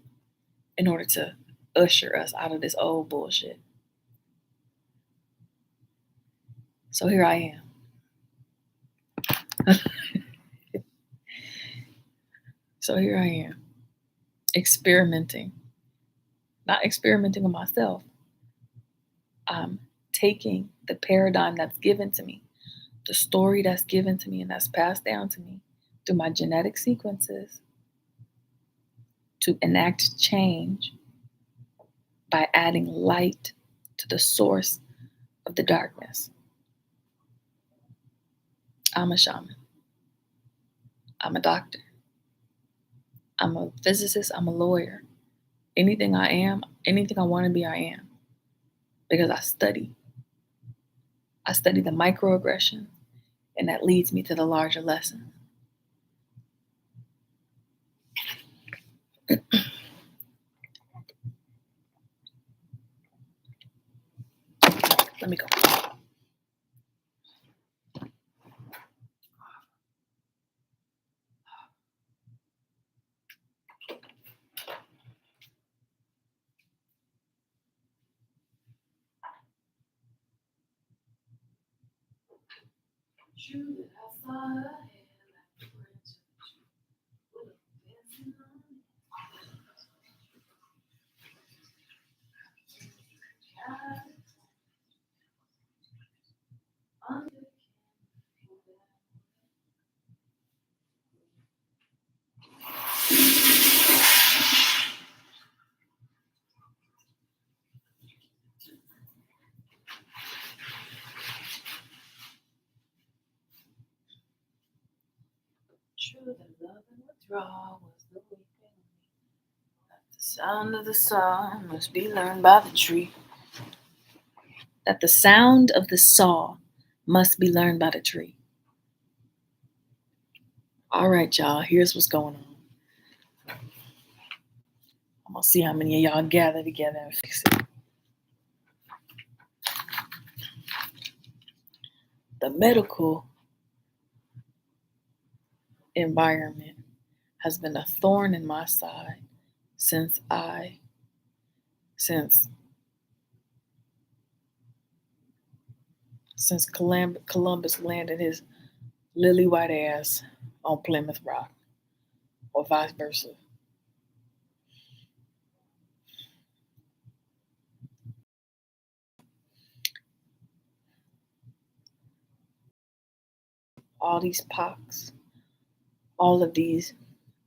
in order to usher us out of this old bullshit? So here I am. Experimenting. Not experimenting with myself. I'm taking the paradigm that's given to me, the story that's given to me and that's passed down to me through my genetic sequences, to enact change by adding light to the source of the darkness. I'm a shaman. I'm a doctor. I'm a physicist. I'm a lawyer. Anything I am, anything I want to be, I am. Because I study. I study the microaggression, and that leads me to the larger lesson. Let me go. True, the love and withdrawal was the weeping. That the sound of the saw must be learned by the tree. That the sound of the saw must be learned by the tree. All right, y'all, here's what's going on. I'm gonna see how many of y'all gather together and fix it. the medical environment has been a thorn in my side since Columbus landed his lily white ass on Plymouth Rock, or vice versa. All these pox, all of these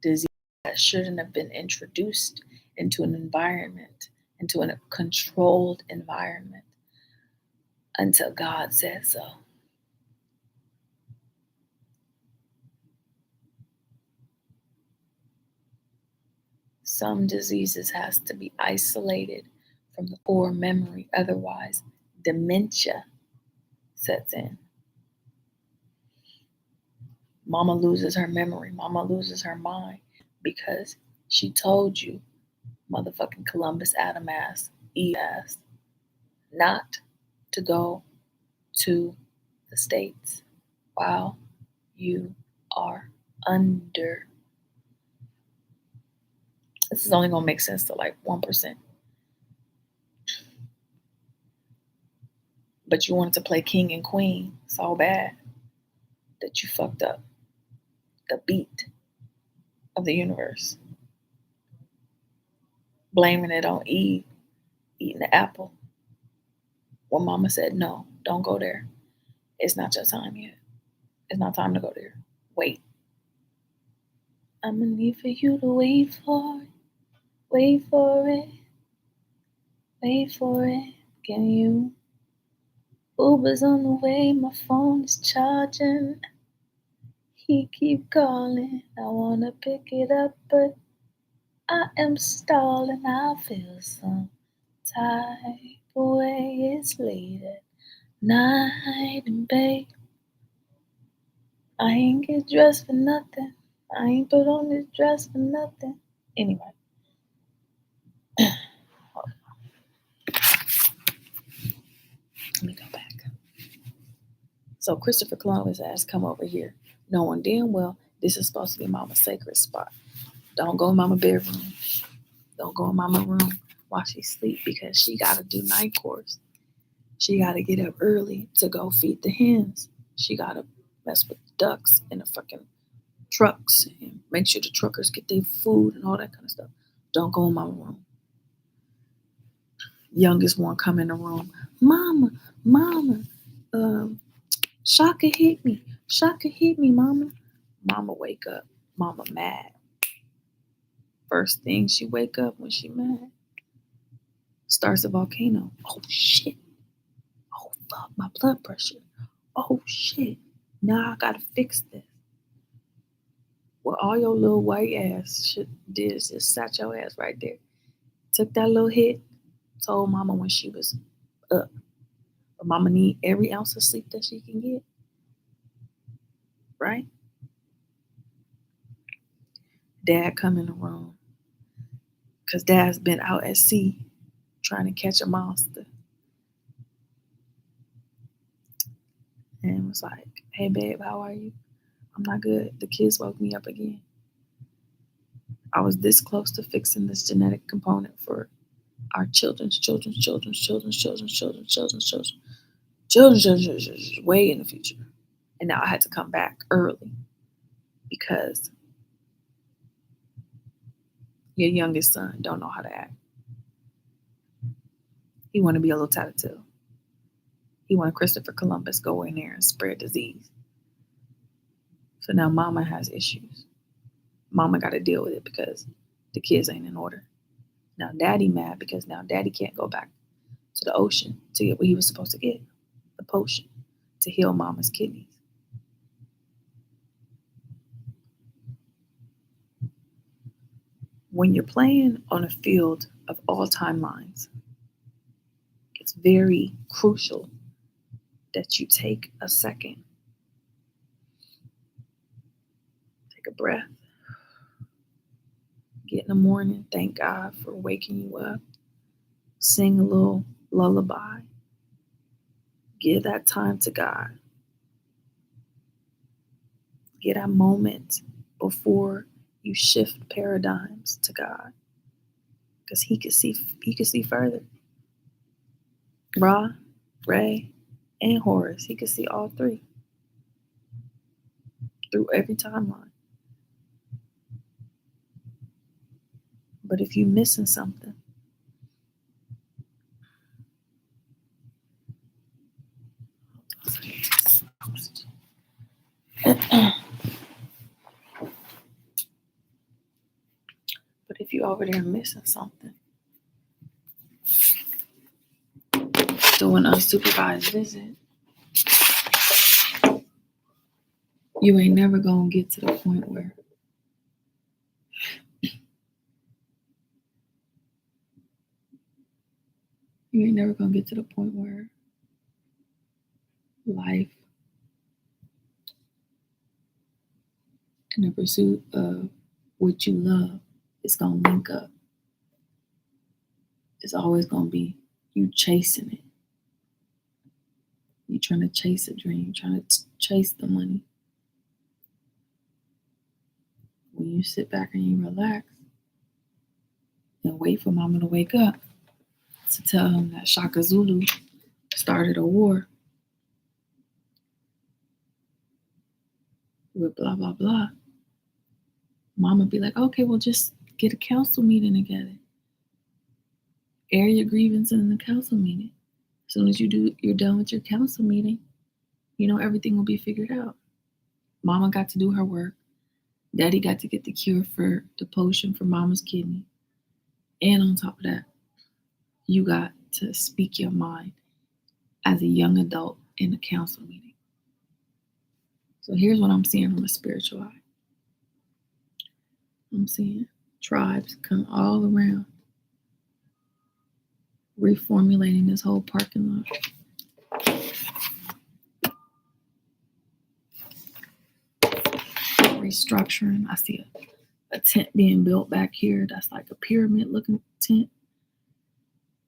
diseases that shouldn't have been introduced into an environment, into a controlled environment, until God said so. Some diseases has to be isolated from the core memory, otherwise dementia sets in. Mama loses her memory, mama loses her mind because she told you, motherfucking Columbus Adam ass, Eve ass, not to go to the States while you are under. This is only gonna make sense to like 1%. But you wanted to play king and queen so bad that you fucked up the beat of the universe, blaming it on Eve eating the apple. When mama said, no, don't go there. It's not your time yet. It's not time to go there. Wait. I'm gonna need for you to wait for it. Wait for it. Wait for it. Can you? Uber's on the way. My phone is charging. He keep calling. I wanna pick it up, but I am stalling. I feel some type of way. It's late at night, and babe, I ain't get dressed for nothing. I ain't put on this dress for nothing. Anyway. Let me go back. So Christopher Columbus asked, come over here, knowing damn well this is supposed to be Mama's sacred spot. Don't go in Mama's bedroom. Don't go in Mama's room while she sleep, because she got to do night course. She got to get up early to go feed the hens. She got to mess with the ducks and the fucking trucks and make sure the truckers get their food and all that kind of stuff. Don't go in Mama's room. Youngest one come in the room. Mama, Shaka hit me. Shaka hit me, mama. Mama wake up. Mama mad. First thing she wake up when she mad, starts a volcano. Oh shit. Oh fuck, my blood pressure. Oh shit. Now I gotta fix this. What all your little white ass did is just sat your ass right there. Took that little hit, told mama when she was up. But mama need every ounce of sleep that she can get. Right? Dad come in the room. Because dad's been out at sea trying to catch a monster. And was like, hey babe, how are you? I'm not good. The kids woke me up again. I was this close to fixing this genetic component for our children's way in the future. And now I had to come back early because your youngest son don't know how to act. He want to be a little tattletale. He want Christopher Columbus go in there and spread disease. So now mama has issues. Mama got to deal with it because the kids ain't in order. Now daddy mad because now daddy can't go back to the ocean to get what he was supposed to get, the potion to heal mama's kidneys. When you're playing on a field of all timelines, it's very crucial that you take a second, take a breath, get in the morning, thank God for waking you up, sing a little lullaby, give that time to God, Get a moment before you shift paradigms to God, because He could see further. Ra, Ray, and Horus. He could see all three through every timeline. But if you're missing something, but if you're over there missing something, doing a unsupervised visit, you ain't never gonna get to the point where life and the pursuit of what you love is gonna link up. It's always gonna be you chasing it. You trying to chase a dream, trying to chase the money. When you sit back and you relax and wait for mama to wake up to tell him that Shaka Zulu started a war with blah, blah, blah, mama be like, okay, well, just get a council meeting together. Air your grievances in the council meeting. As soon as you're done with your council meeting, everything will be figured out. Mama got to do her work. Daddy got to get the cure for the potion for mama's kidney. And on top of that, you got to speak your mind as a young adult in a council meeting. So here's what I'm seeing from a spiritual eye. I'm seeing tribes come all around, reformulating this whole parking lot. Restructuring. I see a tent being built back here that's like a pyramid looking tent.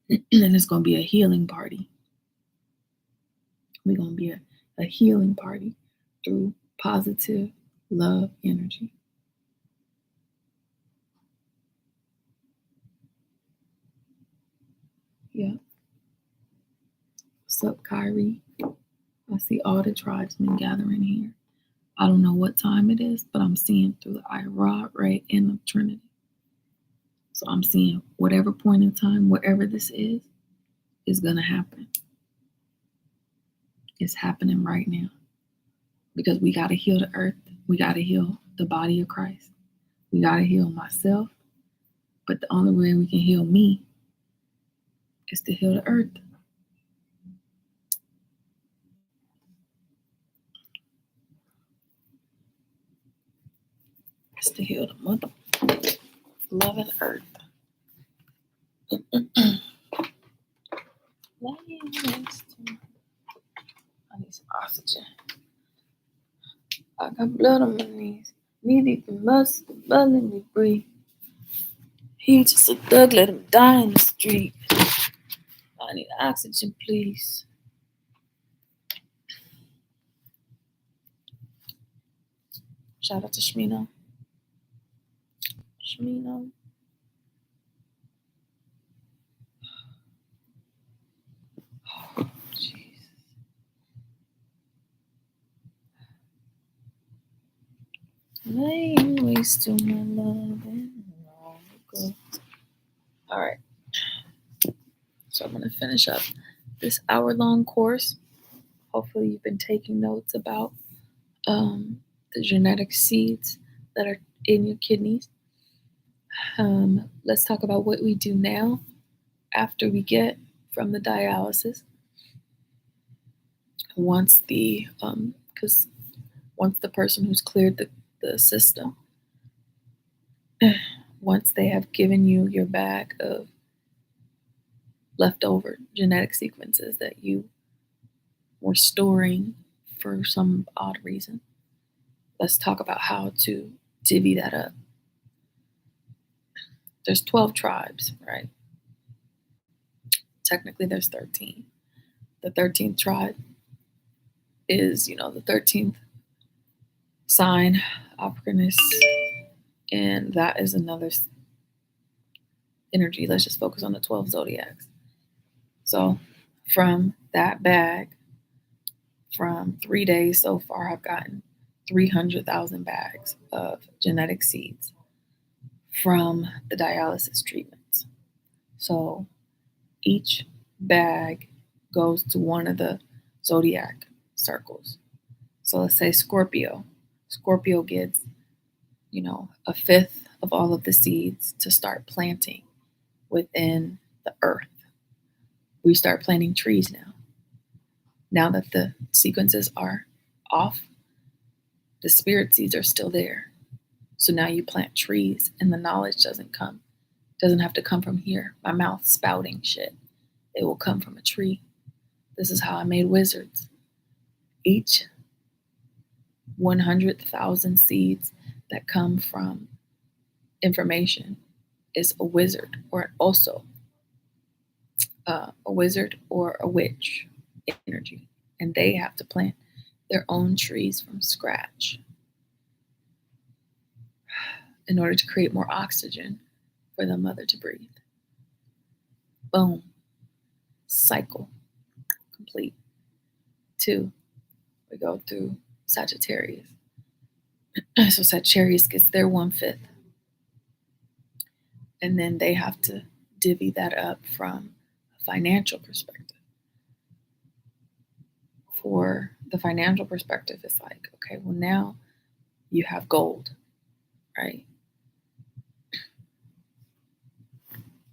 And it's going to be a healing party. We're going to be a healing party through positive love energy. Yeah. What's up, Kyrie? I see all the tribesmen gathering here. I don't know what time it is, but I'm seeing through the Riv3r and the Trinity. So I'm seeing whatever point in time, wherever this is going to happen. It's happening right now. Because we got to heal the earth. We got to heal the body of Christ. We got to heal myself. But the only way we can heal me is to heal the earth. It's to heal the mother loving earth. I need some oxygen. I got blood on my knees. Need the must, but let me breathe. He just a thug, let him die in the street. I need oxygen, please. Shout out to Shmino. Shmino. Oh, Jesus. Laying waste to my love and all good. All right. So I'm going to finish up this hour-long course. Hopefully you've been taking notes about the genetic seeds that are in your kidneys. Let's talk about what we do now after we get from the dialysis. Once the person who's cleared the system, once they have given you your bag of leftover genetic sequences that you were storing for some odd reason, let's talk about how to divvy that up. There's 12 tribes, right? Technically, there's 13. The 13th tribe is, the 13th sign, Opportunist, and that is another energy. Let's just focus on the 12 zodiacs. So from that bag, from 3 days so far, I've gotten 300,000 bags of genetic seeds from the dialysis treatments. So each bag goes to one of the zodiac circles. So let's say Scorpio. Scorpio gets, a fifth of all of the seeds to start planting within the earth. We start planting trees now. Now that the sequences are off, the spirit seeds are still there. So now you plant trees and the knowledge doesn't have to come from here, my mouth spouting shit. It will come from a tree. This is how I made wizards. Each 100,000 seeds that come from information is a wizard, or also a wizard or a witch energy. And they have to plant their own trees from scratch in order to create more oxygen for the mother to breathe. Boom. Cycle complete. 2, we go through Sagittarius. So Sagittarius gets their 1/5. And then they have to divvy that up from a financial perspective. For the financial perspective, it's like, okay, well, now you have gold, right?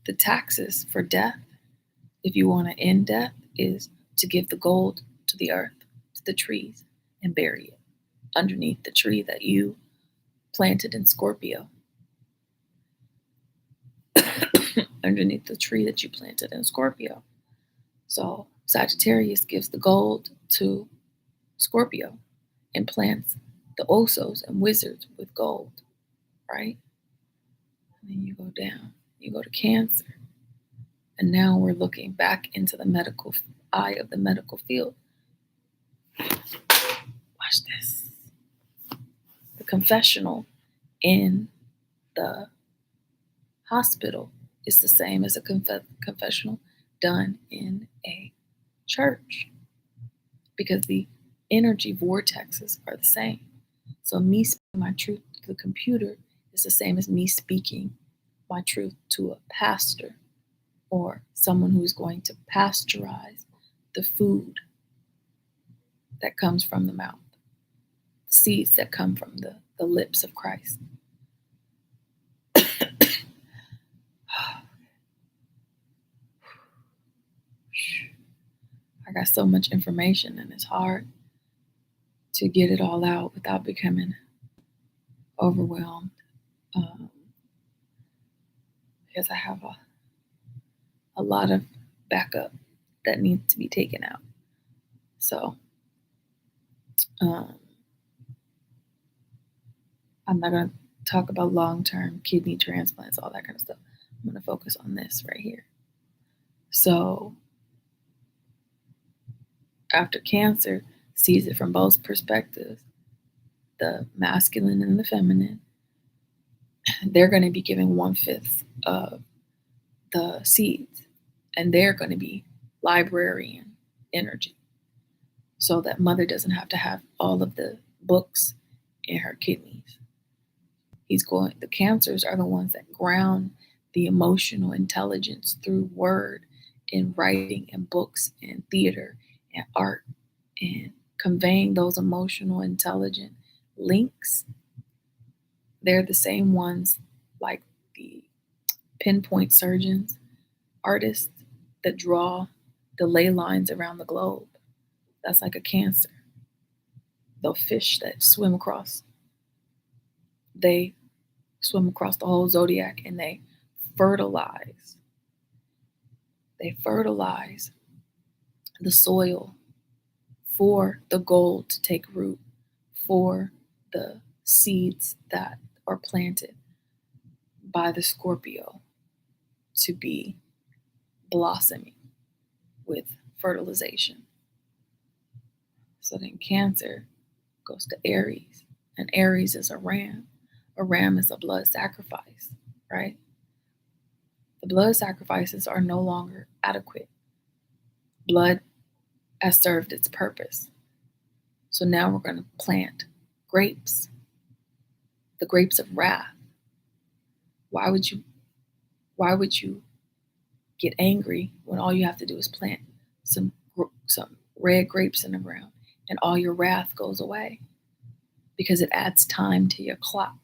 The taxes for death, if you want to end death, is to give the gold to the earth, to the trees, and bury it underneath the tree that you planted in Scorpio. Underneath the tree that you planted in Scorpio. So Sagittarius gives the gold to Scorpio and plants the Osos and wizards with gold, right? And then you go down, you go to Cancer. And now we're looking back into the medical eye of the medical field. Watch this. The confessional in the hospital is the same as a confessional done in a church, because the energy vortexes are the same. So me speaking my truth to the computer is the same as me speaking my truth to a pastor or someone who's going to pasteurize the food that comes from the mouth, the seeds that come from the lips of Christ. I got so much information and it's hard to get it all out without becoming overwhelmed, because I have a lot of backup that needs to be taken out. So I'm not going to talk about long-term kidney transplants, all that kind of stuff. I'm going to focus on this right here. So after Cancer sees it from both perspectives, the masculine and the feminine, they're going to be given 1/5 of the seeds, and they're going to be librarian energy, so that mother doesn't have to have all of the books in her kidneys. The Cancers are the ones that ground the emotional intelligence through word and writing and books and theater and art, and conveying those emotional intelligent links. They're the same ones like the pinpoint surgeons, artists that draw the ley lines around the globe. That's like a Cancer. The fish that swim across, they swim across the whole zodiac and they fertilize. They fertilize the soil for the gold to take root, for the seeds that are planted by the Scorpio to be blossoming with fertilization. So then Cancer goes to Aries. And Aries is a ram. A ram is a blood sacrifice, right? The blood sacrifices are no longer adequate. Blood has served its purpose. So now we're going to plant grapes, the grapes of wrath. Why would you get angry when all you have to do is plant some red grapes in the ground and all your wrath goes away? Because it adds time to your clock,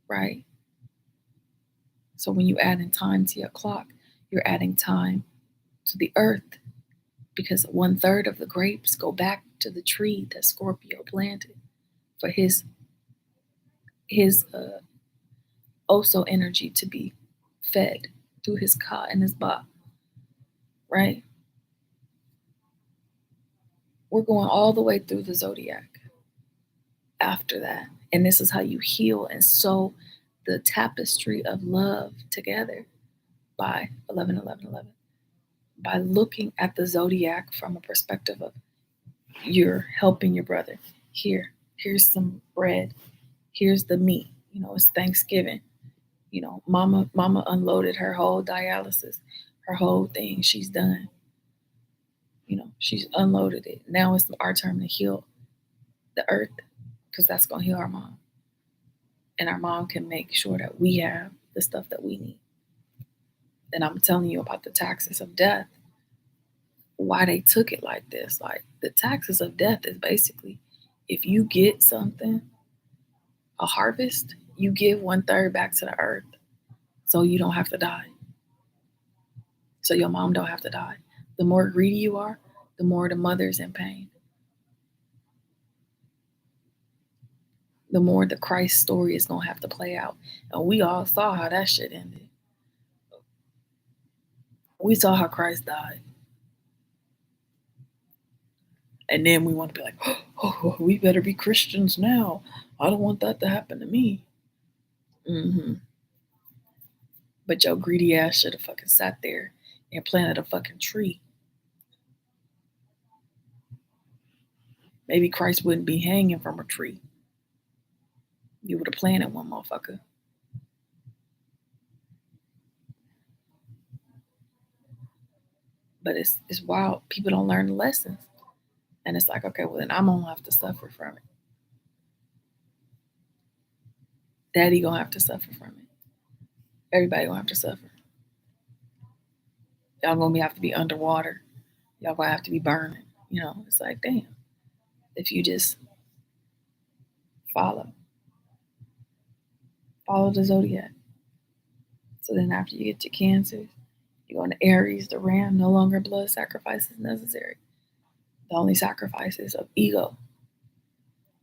right? So when you add in time to your clock, you're adding time to the earth, because 1/3 of the grapes go back to the tree that Scorpio planted for his Oso energy to be fed through his Ka and his Ba, right? We're going all the way through the zodiac after that. And this is how you heal and sew the tapestry of love together by 11/11/11. By looking at the zodiac from a perspective of you're helping your brother. Here's some bread. Here's the meat. It's Thanksgiving. Mama unloaded her whole dialysis, her whole thing. She's done. She's unloaded it. Now it's our turn to heal the earth, because that's going to heal our mom. And our mom can make sure that we have the stuff that we need. And I'm telling you about the taxes of death, why they took it like this. Like, the taxes of death is basically, if you get something, a harvest, you give 1/3 back to the earth so you don't have to die. So your mom don't have to die. The more greedy you are, the more the mother's in pain. The more the Christ story is going to have to play out. And we all saw how that shit ended. We saw how Christ died. And then we want to be like, oh, we better be Christians now. I don't want that to happen to me. Mm-hmm. But your greedy ass should have fucking sat there and planted a fucking tree. Maybe Christ wouldn't be hanging from a tree. You would have planted one, motherfucker. But it's wild. People don't learn the lessons. And it's like, okay, well, then I'm going to have to suffer from it. Daddy going to have to suffer from it. Everybody going to have to suffer. Y'all going to have to be underwater. Y'all going to have to be burning. It's like, damn. If you just follow the zodiac. So then after you get to Cancer, you go into Aries, the ram. No longer blood sacrifice is necessary. The only sacrifice is of ego.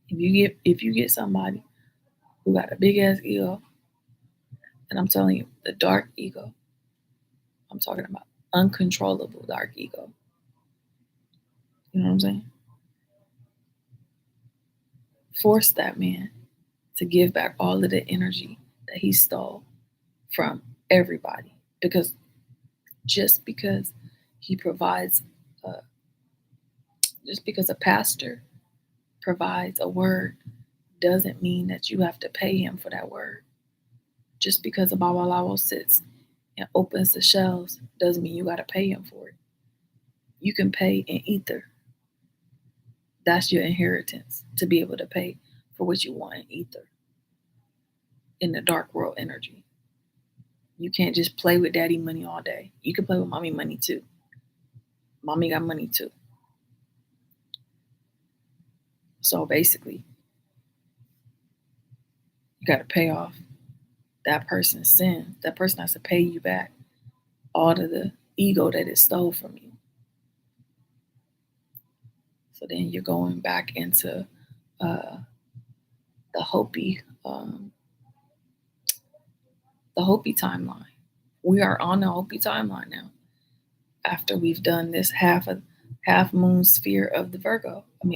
If you get somebody who got a big ass ego, and I'm telling you, the dark ego, I'm talking about uncontrollable dark ego. You know what I'm saying? Force that man to give back all of the energy that he stole from everybody. Because just because he provides, just because a pastor provides a word doesn't mean that you have to pay him for that word. Just because a Babalawo sits and opens the shelves doesn't mean you got to pay him for it. You can pay in ether. That's your inheritance, to be able to pay for what you want in ether, in the dark world energy. You can't just play with daddy money all day. You can play with mommy money too. Mommy got money too. So basically, you got to pay off that person's sin. That person has to pay you back all of the ego that it stole from you. So then you're going back into the Hopi timeline. We are on the Hopi timeline now. After we've done this half moon sphere of the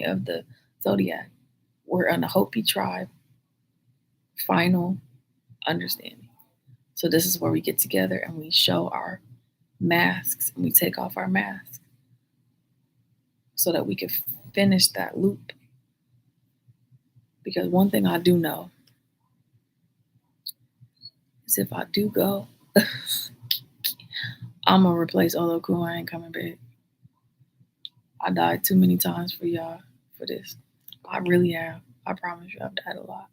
of the zodiac, we're on the Hopi tribe final understanding. So this is where we get together and we show our masks and we take off our masks so that we can finish that loop. Because one thing I do know is if I do go, I'm gonna replace Oloku. I ain't coming back. I died too many times for y'all for this. I really have. I promise you, I've died a lot.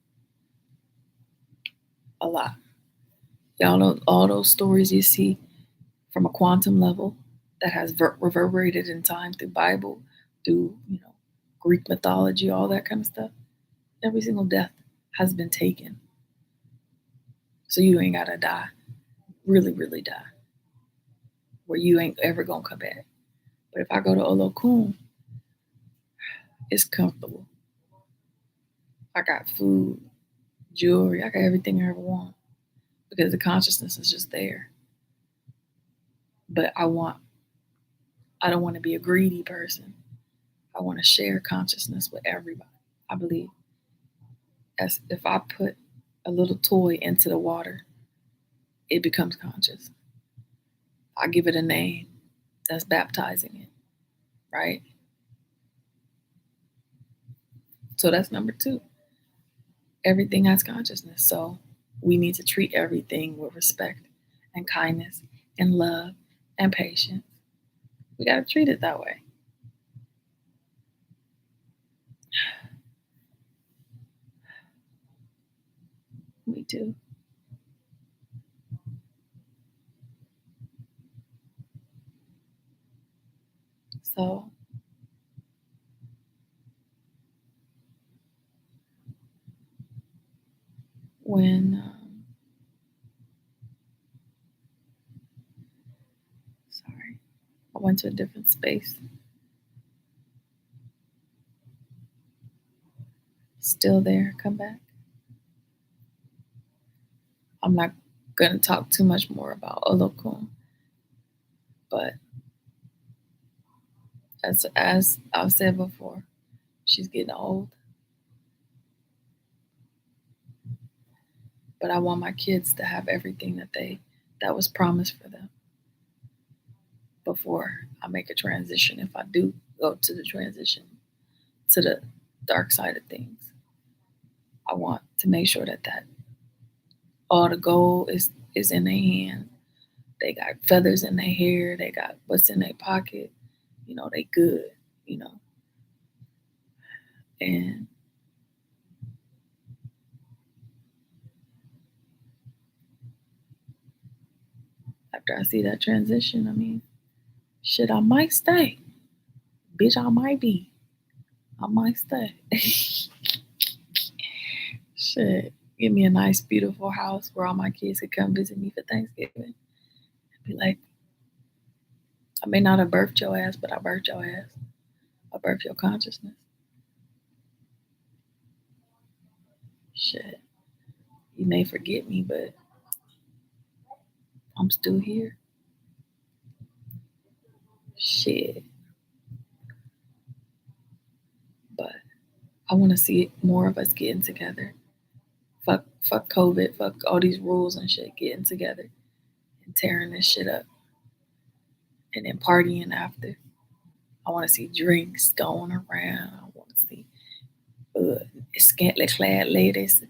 A lot. Y'all know all those stories you see from a quantum level that has reverberated in time through Bible, through Greek mythology, all that kind of stuff. Every single death has been taken, so you ain't gotta die, really, really die, where you ain't ever gonna come back. But if I go to Olokun, it's comfortable. I got food, jewelry, I got everything I ever want because the consciousness is just there. But I don't want to be a greedy person. I want to share consciousness with everybody. I believe as if I put a little toy into the water, it becomes conscious. I give it a name, that's baptizing it, right? So that's number two. Everything has consciousness. So we need to treat everything with respect and kindness and love and patience. We got to treat it that way. Me too. So when, sorry, I went to a different space. Still there, come back. I'm not going to talk too much more about Olokun, but as I've said before, she's getting old. But I want my kids to have everything that was promised for them before I make a transition. If I do go to the transition to the dark side of things, I want to make sure that all the gold is in their hand. They got feathers in their hair. They got what's in their pocket. They good. You know, and after I see that transition, I mean, shit, I might stay. Bitch, I might be. I might stay. Shit. Give me a nice, beautiful house where all my kids could come visit me for Thanksgiving. Be like, I may not have birthed your ass, but I birthed your ass. I birthed your consciousness. Shit. You may forget me, but I'm still here. Shit. But I want to see more of us getting together. Fuck COVID, fuck all these rules and shit, getting together and tearing this shit up. And then partying after. I want to see drinks going around. I want to see scantily clad ladies,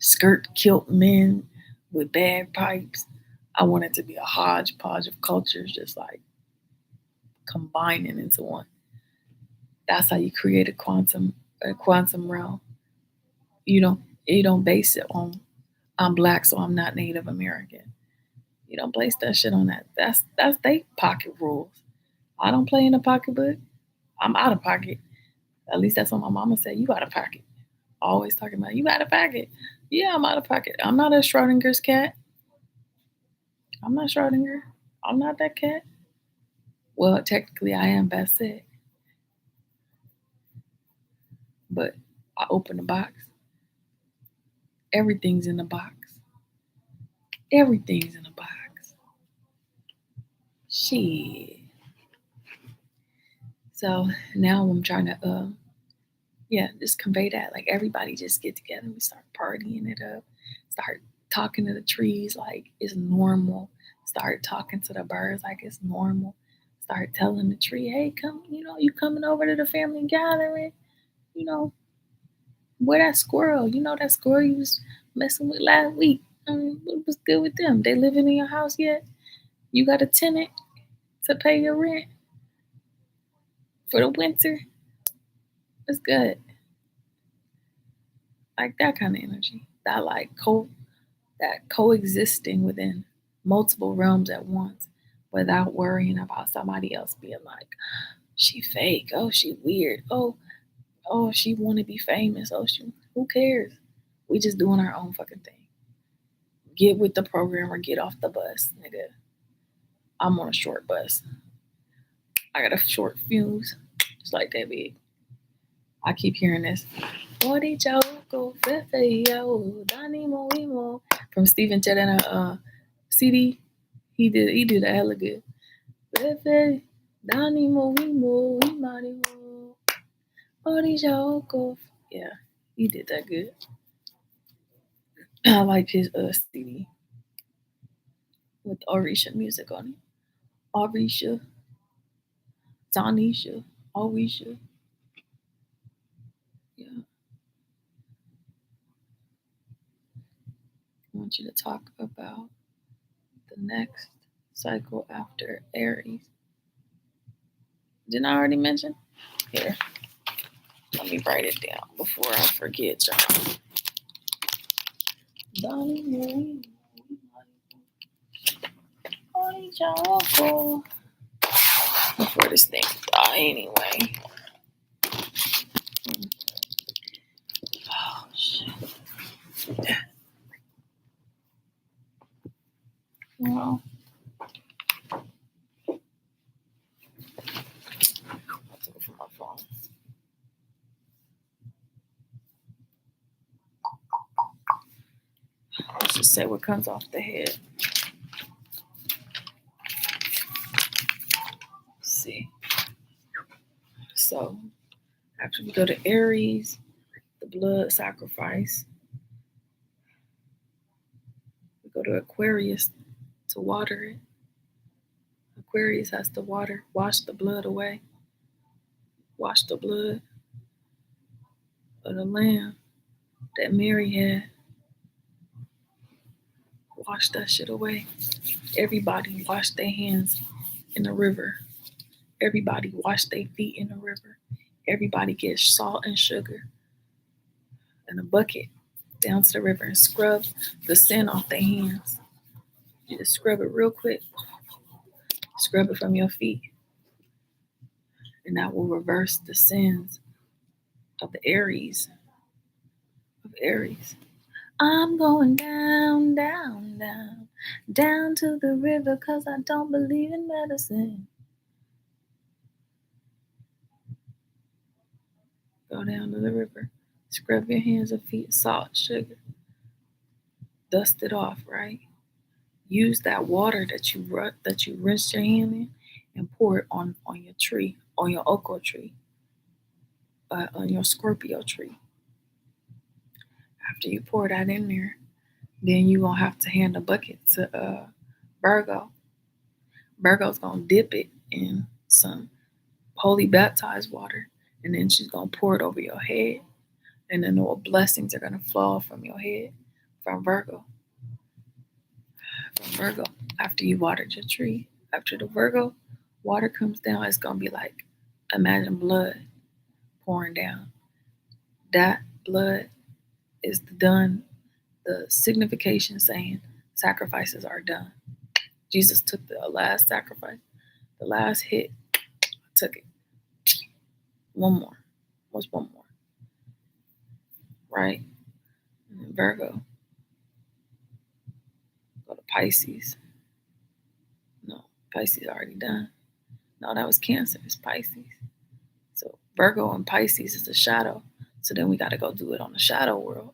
skirt kilt men with bagpipes. I want it to be a hodgepodge of cultures, just like combining into one. That's how you create a quantum realm. You don't base it on I'm black, so I'm not Native American. You don't place that shit on that. That's they pocket rules. I don't play in the pocketbook. I'm out of pocket. At least that's what my mama said. You out of pocket. Always talking about you out of pocket. Yeah, I'm out of pocket. I'm not a Schrodinger's cat. I'm not Schrodinger. I'm not that cat. Well, technically, I am Bassett, but I open the box. Everything's in the box. Everything's in the box. Shit. So now I'm trying to, just convey that. Like everybody just get together. We start partying it up. Start talking to the trees like it's normal. Start talking to the birds like it's normal. Start telling the tree, hey, come, you coming over to the family gathering, you know, Where that squirrel? You know that squirrel you was messing with last week? What was good with them? They living in your house yet? You got a tenant to pay your rent for the winter? It's good. Like that kind of energy. That like that coexisting within multiple realms at once without worrying about somebody else being like, she fake. Oh, she weird. Oh, she want to be famous. Oh, who cares? We just doing our own fucking thing. Get with the program or get off the bus, nigga. I'm on a short bus. I got a short fuse. It's like that big. I keep hearing this. From Stephen Chedana CD. He did a hella good. Yeah, he did that good. I like his CD with Orisha music on it. Orisha, Zanisha, Orisha. Yeah, I want you to talk about the next cycle after Aries. Didn't I already mention? Here, let me write it down before I forget, y'all. Before this thing die anyway. Oh shit. Well, I took it from my phone. Let's just say what comes off the head. Let's see. So after we go to Aries, the blood sacrifice. We go to Aquarius to water it. Aquarius has to wash the blood away. Wash the blood of the lamb that Mary had. Wash that shit away. Everybody wash their hands in the river. Everybody wash their feet in the river. Everybody get salt and sugar in a bucket down to the river and scrub the sin off their hands. You just scrub it real quick. Scrub it from your feet. And that will reverse the sins of the Aries. I'm going down, down, down, down to the river because I don't believe in medicine. Go down to the river, scrub your hands and feet, salt, sugar, dust it off, right? Use that water that you rinse your hand in and pour it on your tree, on your Oko tree, on your Scorpio tree. After you pour that in there, then you're going to have to hand the bucket to Virgo. Virgo's going to dip it in some holy baptized water, and then she's going to pour it over your head, and then all blessings are going to flow from your head from Virgo. After you watered your tree. After the Virgo water comes down, it's going to be like, imagine blood pouring down. That blood is done, the signification saying sacrifices are done. Jesus took the last sacrifice, the last hit, took it. One more. What's one more? Right? And then Virgo. Go to Pisces. No, Pisces already done. No, that was Cancer. It's Pisces. So Virgo and Pisces is the shadow. So then we got to go do it on the shadow world.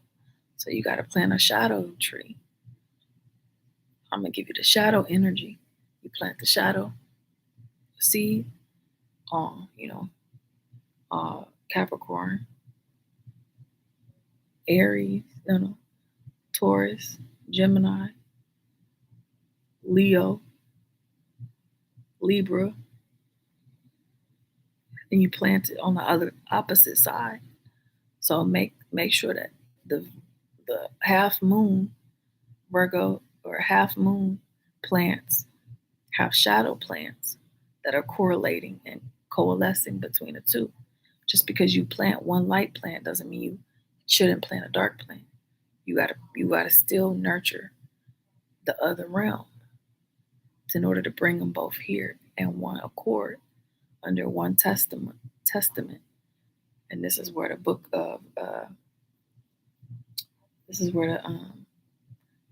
So you got to plant a shadow tree. I'm going to give you the shadow energy. You plant the shadow seed on, Capricorn, Aries, Taurus, Gemini, Leo, Libra. Then you plant it on the other opposite side. So make make sure that the half moon Virgo or half moon plants have shadow plants that are correlating and coalescing between the two. Just because you plant one light plant doesn't mean you shouldn't plant a dark plant. You gotta still nurture the other realm in order to bring them both here in one accord under one testament. And this is where the book of this is where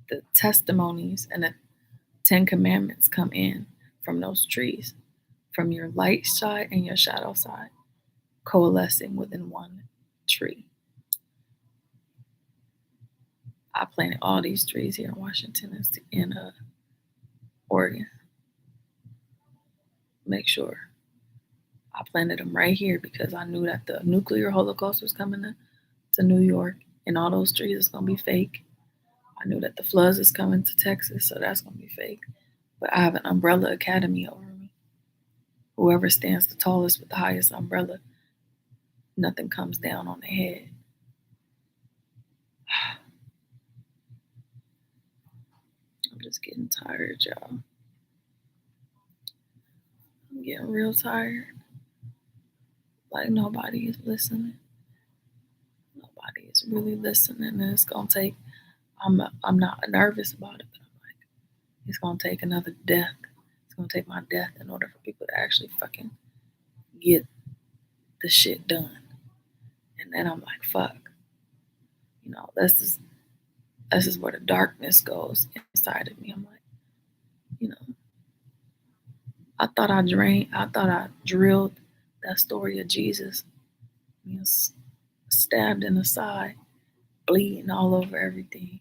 the testimonies and the 10 Commandments come in from those trees, from your light side and your shadow side, coalescing within one tree. I planted all these trees here in Washington and in Oregon. Make sure I planted them right here because I knew that the nuclear holocaust was coming to New York, and all those trees is gonna be fake. I knew that the floods is coming to Texas, so that's gonna be fake. But I have an umbrella academy over me. Whoever stands the tallest with the highest umbrella, nothing comes down on their head. I'm just getting tired, y'all. I'm getting real tired. Like nobody is listening. Nobody is really listening, and it's gonna take. I'm not nervous about it, but I'm like, it's gonna take another death. It's gonna take my death in order for people to actually fucking get the shit done. And then I'm like, fuck. You know, this is where the darkness goes inside of me. I'm like, you know, I thought I drilled that story of Jesus, you know, stabbed in the side, bleeding all over everything.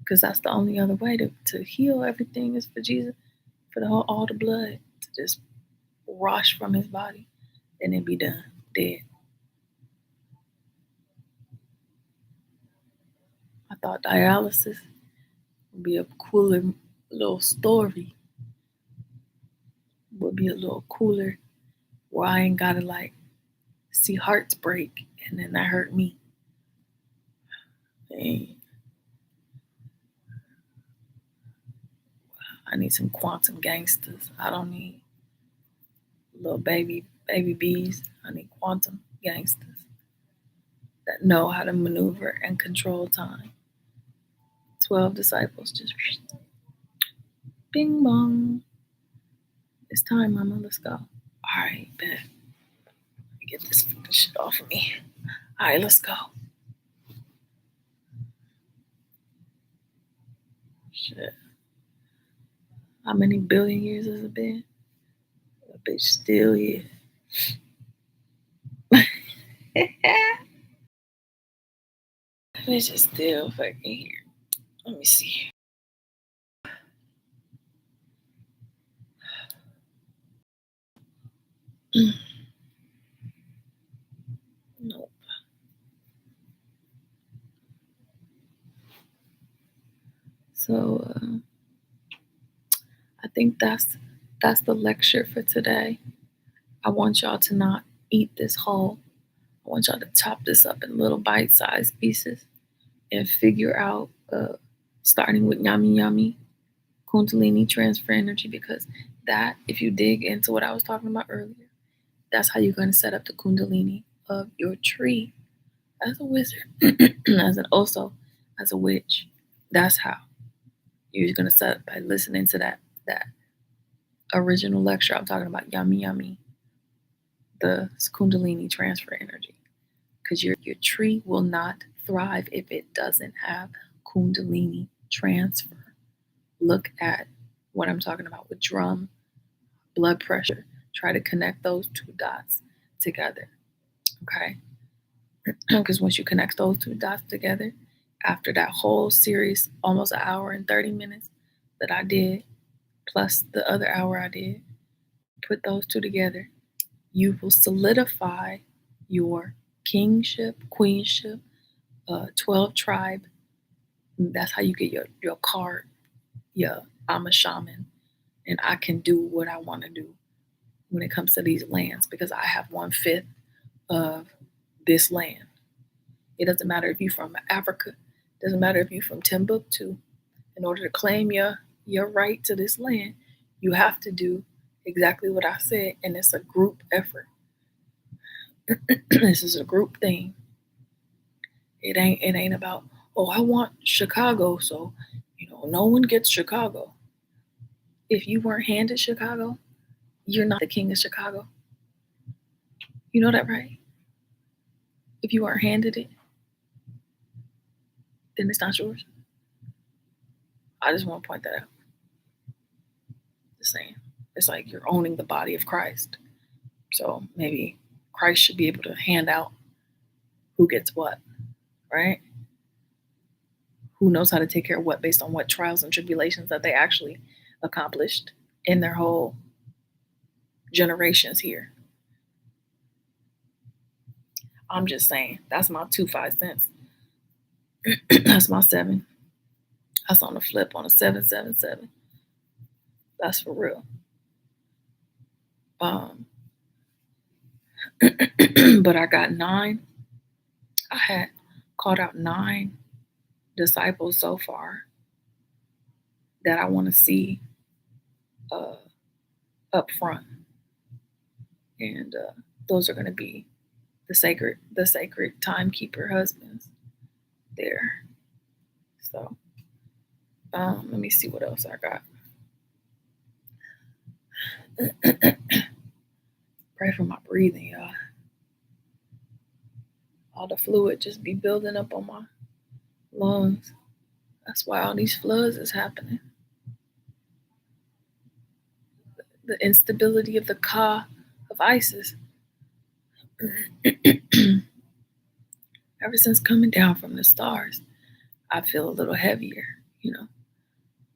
Because that's the only other way to heal everything is for Jesus, for all the blood to just rush from his body and then be done, dead. I thought dialysis would be a cooler little story, would be a little cooler where I ain't gotta like see hearts break and then that hurt me. Dang. I need some quantum gangsters. I don't need little baby bees. I need quantum gangsters that know how to maneuver and control time. 12 disciples just bing bong. It's time, mama. Let's go. All right, bet. Get this fucking shit off of me. All right, let's go. Shit. How many billion years has it been? That bitch still here. Bitch is still fucking here. Let me see. Nope. So I think that's the lecture for today. I want y'all to not eat this whole. I want y'all to chop this up in little bite-sized pieces and figure out, starting with yummy yummy, Kundalini transfer energy, because that, if you dig into what I was talking about earlier, that's how you're going to set up the Kundalini of your tree as a wizard, also as a witch. That's how you're going to set up by listening to that original lecture. I'm talking about yummy yummy, the Kundalini transfer energy, because your tree will not thrive if it doesn't have Kundalini transfer. Look at what I'm talking about with drum, blood pressure. Try to connect those two dots together, okay? Because once you connect those two dots together, after that whole series, almost an hour and 30 minutes that I did, plus the other hour I did, put those two together, you will solidify your kingship, queenship, 12 tribe. That's how you get your card. Yeah, I'm a shaman and I can do what I want to do when it comes to these lands because I have 1/5 of this land. It doesn't matter if you're from Africa. It doesn't matter if you're from Timbuktu. In order to claim your right to this land, you have to do exactly what I said, and it's a group effort. This is a group thing. It ain't about, oh, I want Chicago, so no one gets Chicago. If you weren't handed Chicago, you're not the king of Chicago. You know that, right? If you weren't handed it, then it's not yours. I just want to point that out. Just saying. It's like you're owning the body of Christ. So maybe Christ should be able to hand out who gets what, right? Who knows how to take care of what based on what trials and tribulations that they actually accomplished in their whole generations here. I'm just saying, that's my 2 5 cents. That's my 7. That's on the flip on a 777. That's for real. But I got 9. I had called out 9 disciples so far that I want to see up front, and those are going to be the sacred timekeeper husbands there. So let me see what else I got. Pray for my breathing, y'all. All the fluid just be building up on my lungs. That's why all these floods is happening. The instability of the Ka of ISIS. Ever since coming down from the stars, I feel a little heavier,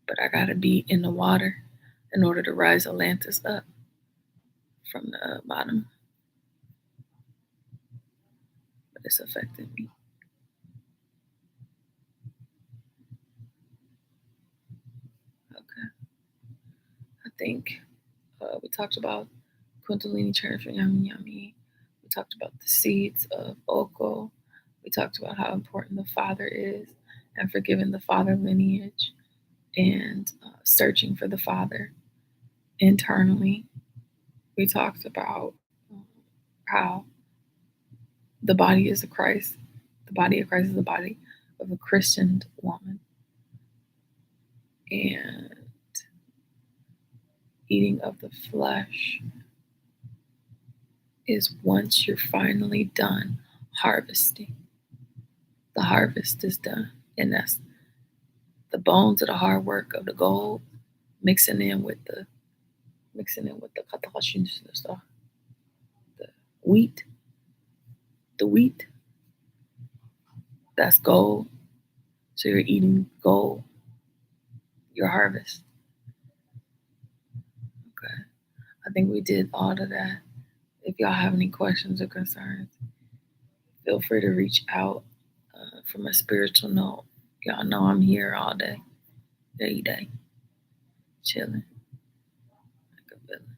But I gotta be in the water in order to rise Atlantis up from the bottom. But it's affecting me. Okay. I think we talked about Kundalini transfer, yummy, yummy. We talked about the seeds of Oko. We talked about how important the father is and forgiving the father lineage and searching for the father internally. We talked about how the body is a Christ. The body of Christ is the body of a Christian woman. And eating of the flesh is once you're finally done harvesting. The harvest is done. And that's the bones of the hard work of the gold mixing in with the stuff. The wheat. The wheat. That's gold. So you're eating gold. Your harvest. Okay. I think we did all of that. If y'all have any questions or concerns, feel free to reach out from a spiritual note. Y'all know I'm here all day, every day, chilling like a villain.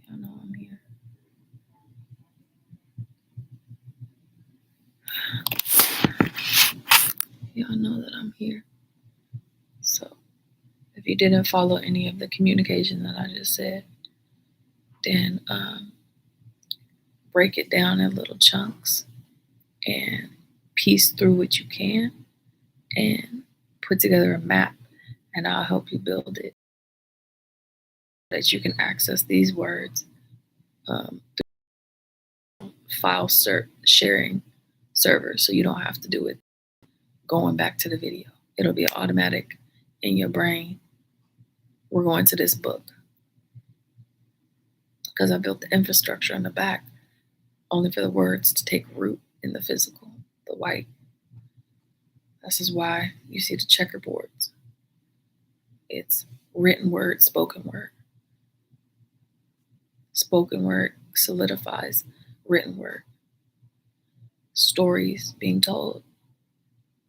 Y'all know I'm here. Y'all know that I'm here. So if you didn't follow any of the communication that I just said, then break it down in little chunks and piece through what you can and put together a map, and I'll help you build it that you can access these words through file sharing server, so you don't have to do it going back to the video. It'll be automatic in your brain. We're going to this book because I built the infrastructure in the back only for the words to take root in the physical, the white. This is why you see the checkerboards. It's written word, spoken word. Spoken word solidifies written word. Stories being told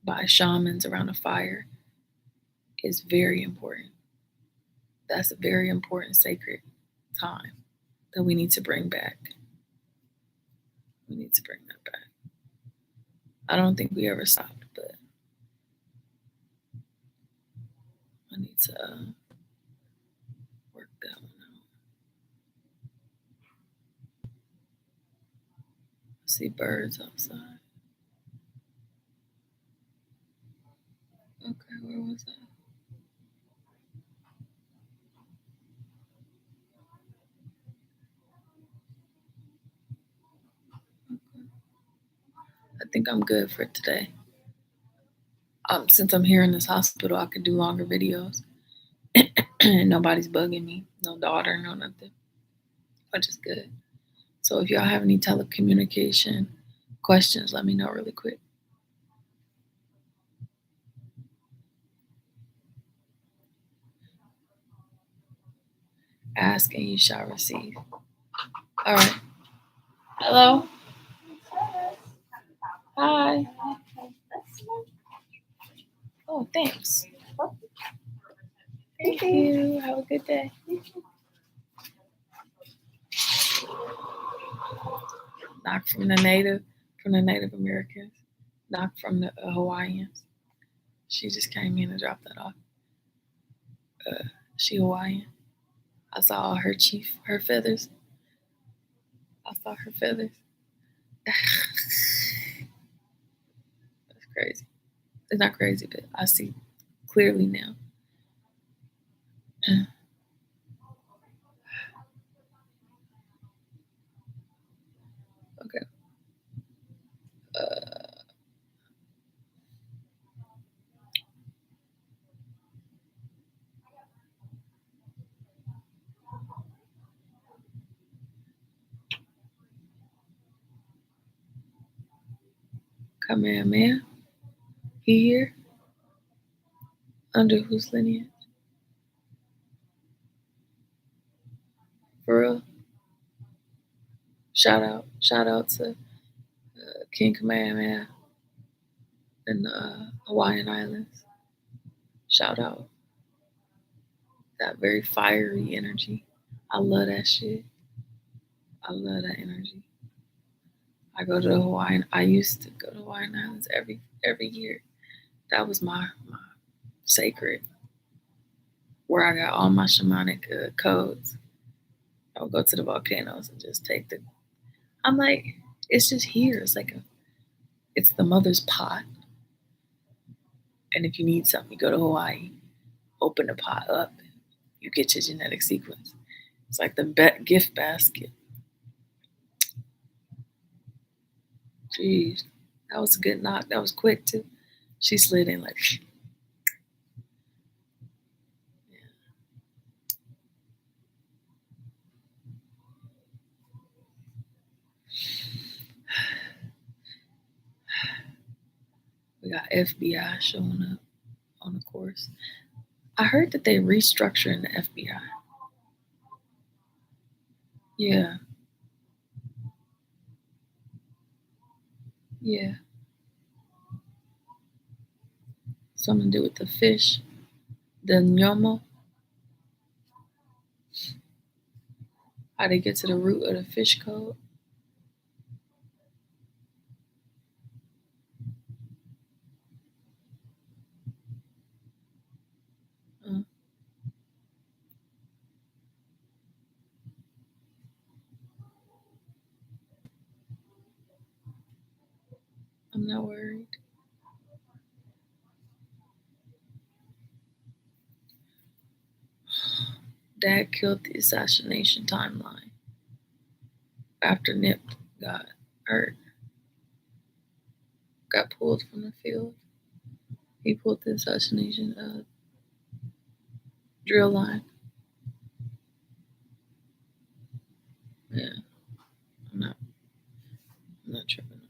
by shamans around a fire is very important. That's a very important sacred time that we need to bring back. We need to bring that back. I don't think we ever stopped, but I need to work that one out. I see birds outside. Okay, where was I? Okay. I think I'm good for today. Since I'm here in this hospital, I can do longer videos. Nobody's bugging me. No daughter, no nothing. Which is good. So if y'all have any telecommunication questions, let me know really quick. Ask and you shall receive. All right. Hello. Hi. Oh, thanks. Thank you. Have a good day. Knock from the Native Americans. Knock from the Hawaiians. She just came in and dropped that off. She Hawaiian. I saw her feathers. I saw her feathers. That's crazy. It's not crazy, but I see clearly now. Okay. Kamehameha. He here? Under whose lineage? For real? Shout out to King Kamehameha in the Hawaiian Islands. Shout out. That very fiery energy. I love that shit. I love that energy. I used to go to Hawaiian Islands every year. That was my sacred, where I got all my shamanic codes. I would go to the volcanoes and just take the. I'm like, it's just here. It's the mother's pot. And if you need something, you go to Hawaii, open the pot up, you get your genetic sequence. It's like the gift basket. Jeez, that was a good knock. That was quick too. She slid in like. We got FBI showing up on the course. I heard that they restructuring the FBI. Yeah. Yeah. Something to do with the fish. The nyomo. How they get to the root of the fish code. I'm not worried. Dad killed the assassination timeline after Nip got hurt. Got pulled from the field. He pulled the assassination drill line. Yeah. I'm not tripping on that.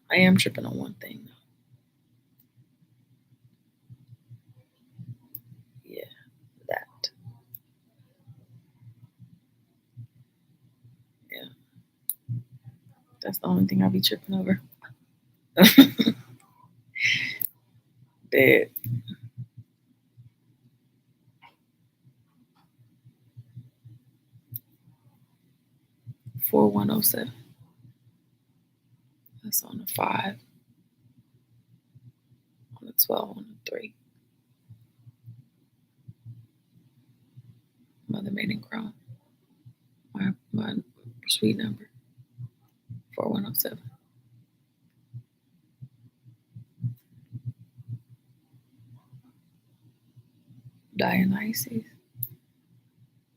I am tripping on one thing though. Yeah, that. Yeah. That's the only thing I'll be tripping over. Dead. 4107. That's on the 5, on the 12, on the 3. Mother Maiden Crown. My suite number, 4107. Dionysus.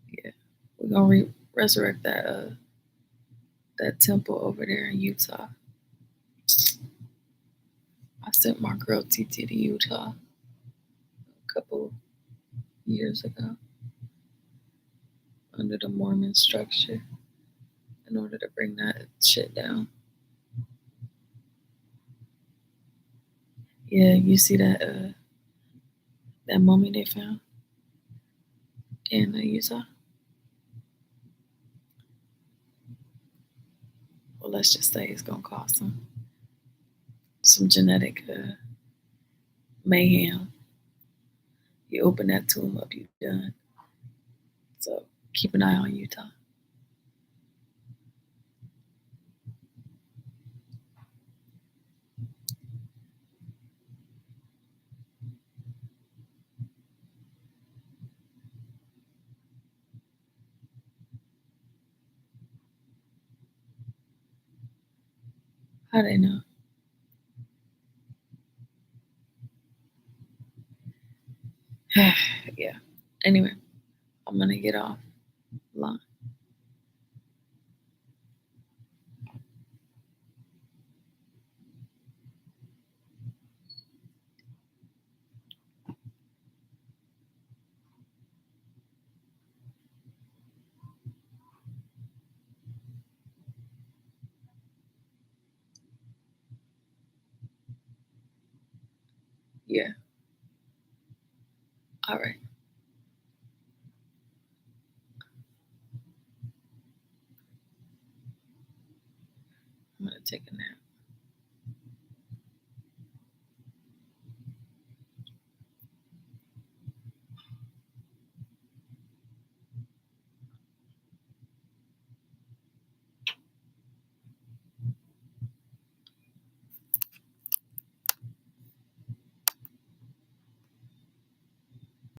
Yeah, we're gonna resurrect that temple over there in Utah. I sent my girl TT to Utah a couple years ago under the Mormon structure in order to bring that shit down. Yeah, you see that mummy they found in Utah? Well, let's just say it's gonna cause some genetic mayhem. You open that tomb up, you done. So keep an eye on Utah. How they know? Yeah. Anyway, I'm gonna get off line. Yeah. All right. I'm gonna take a nap.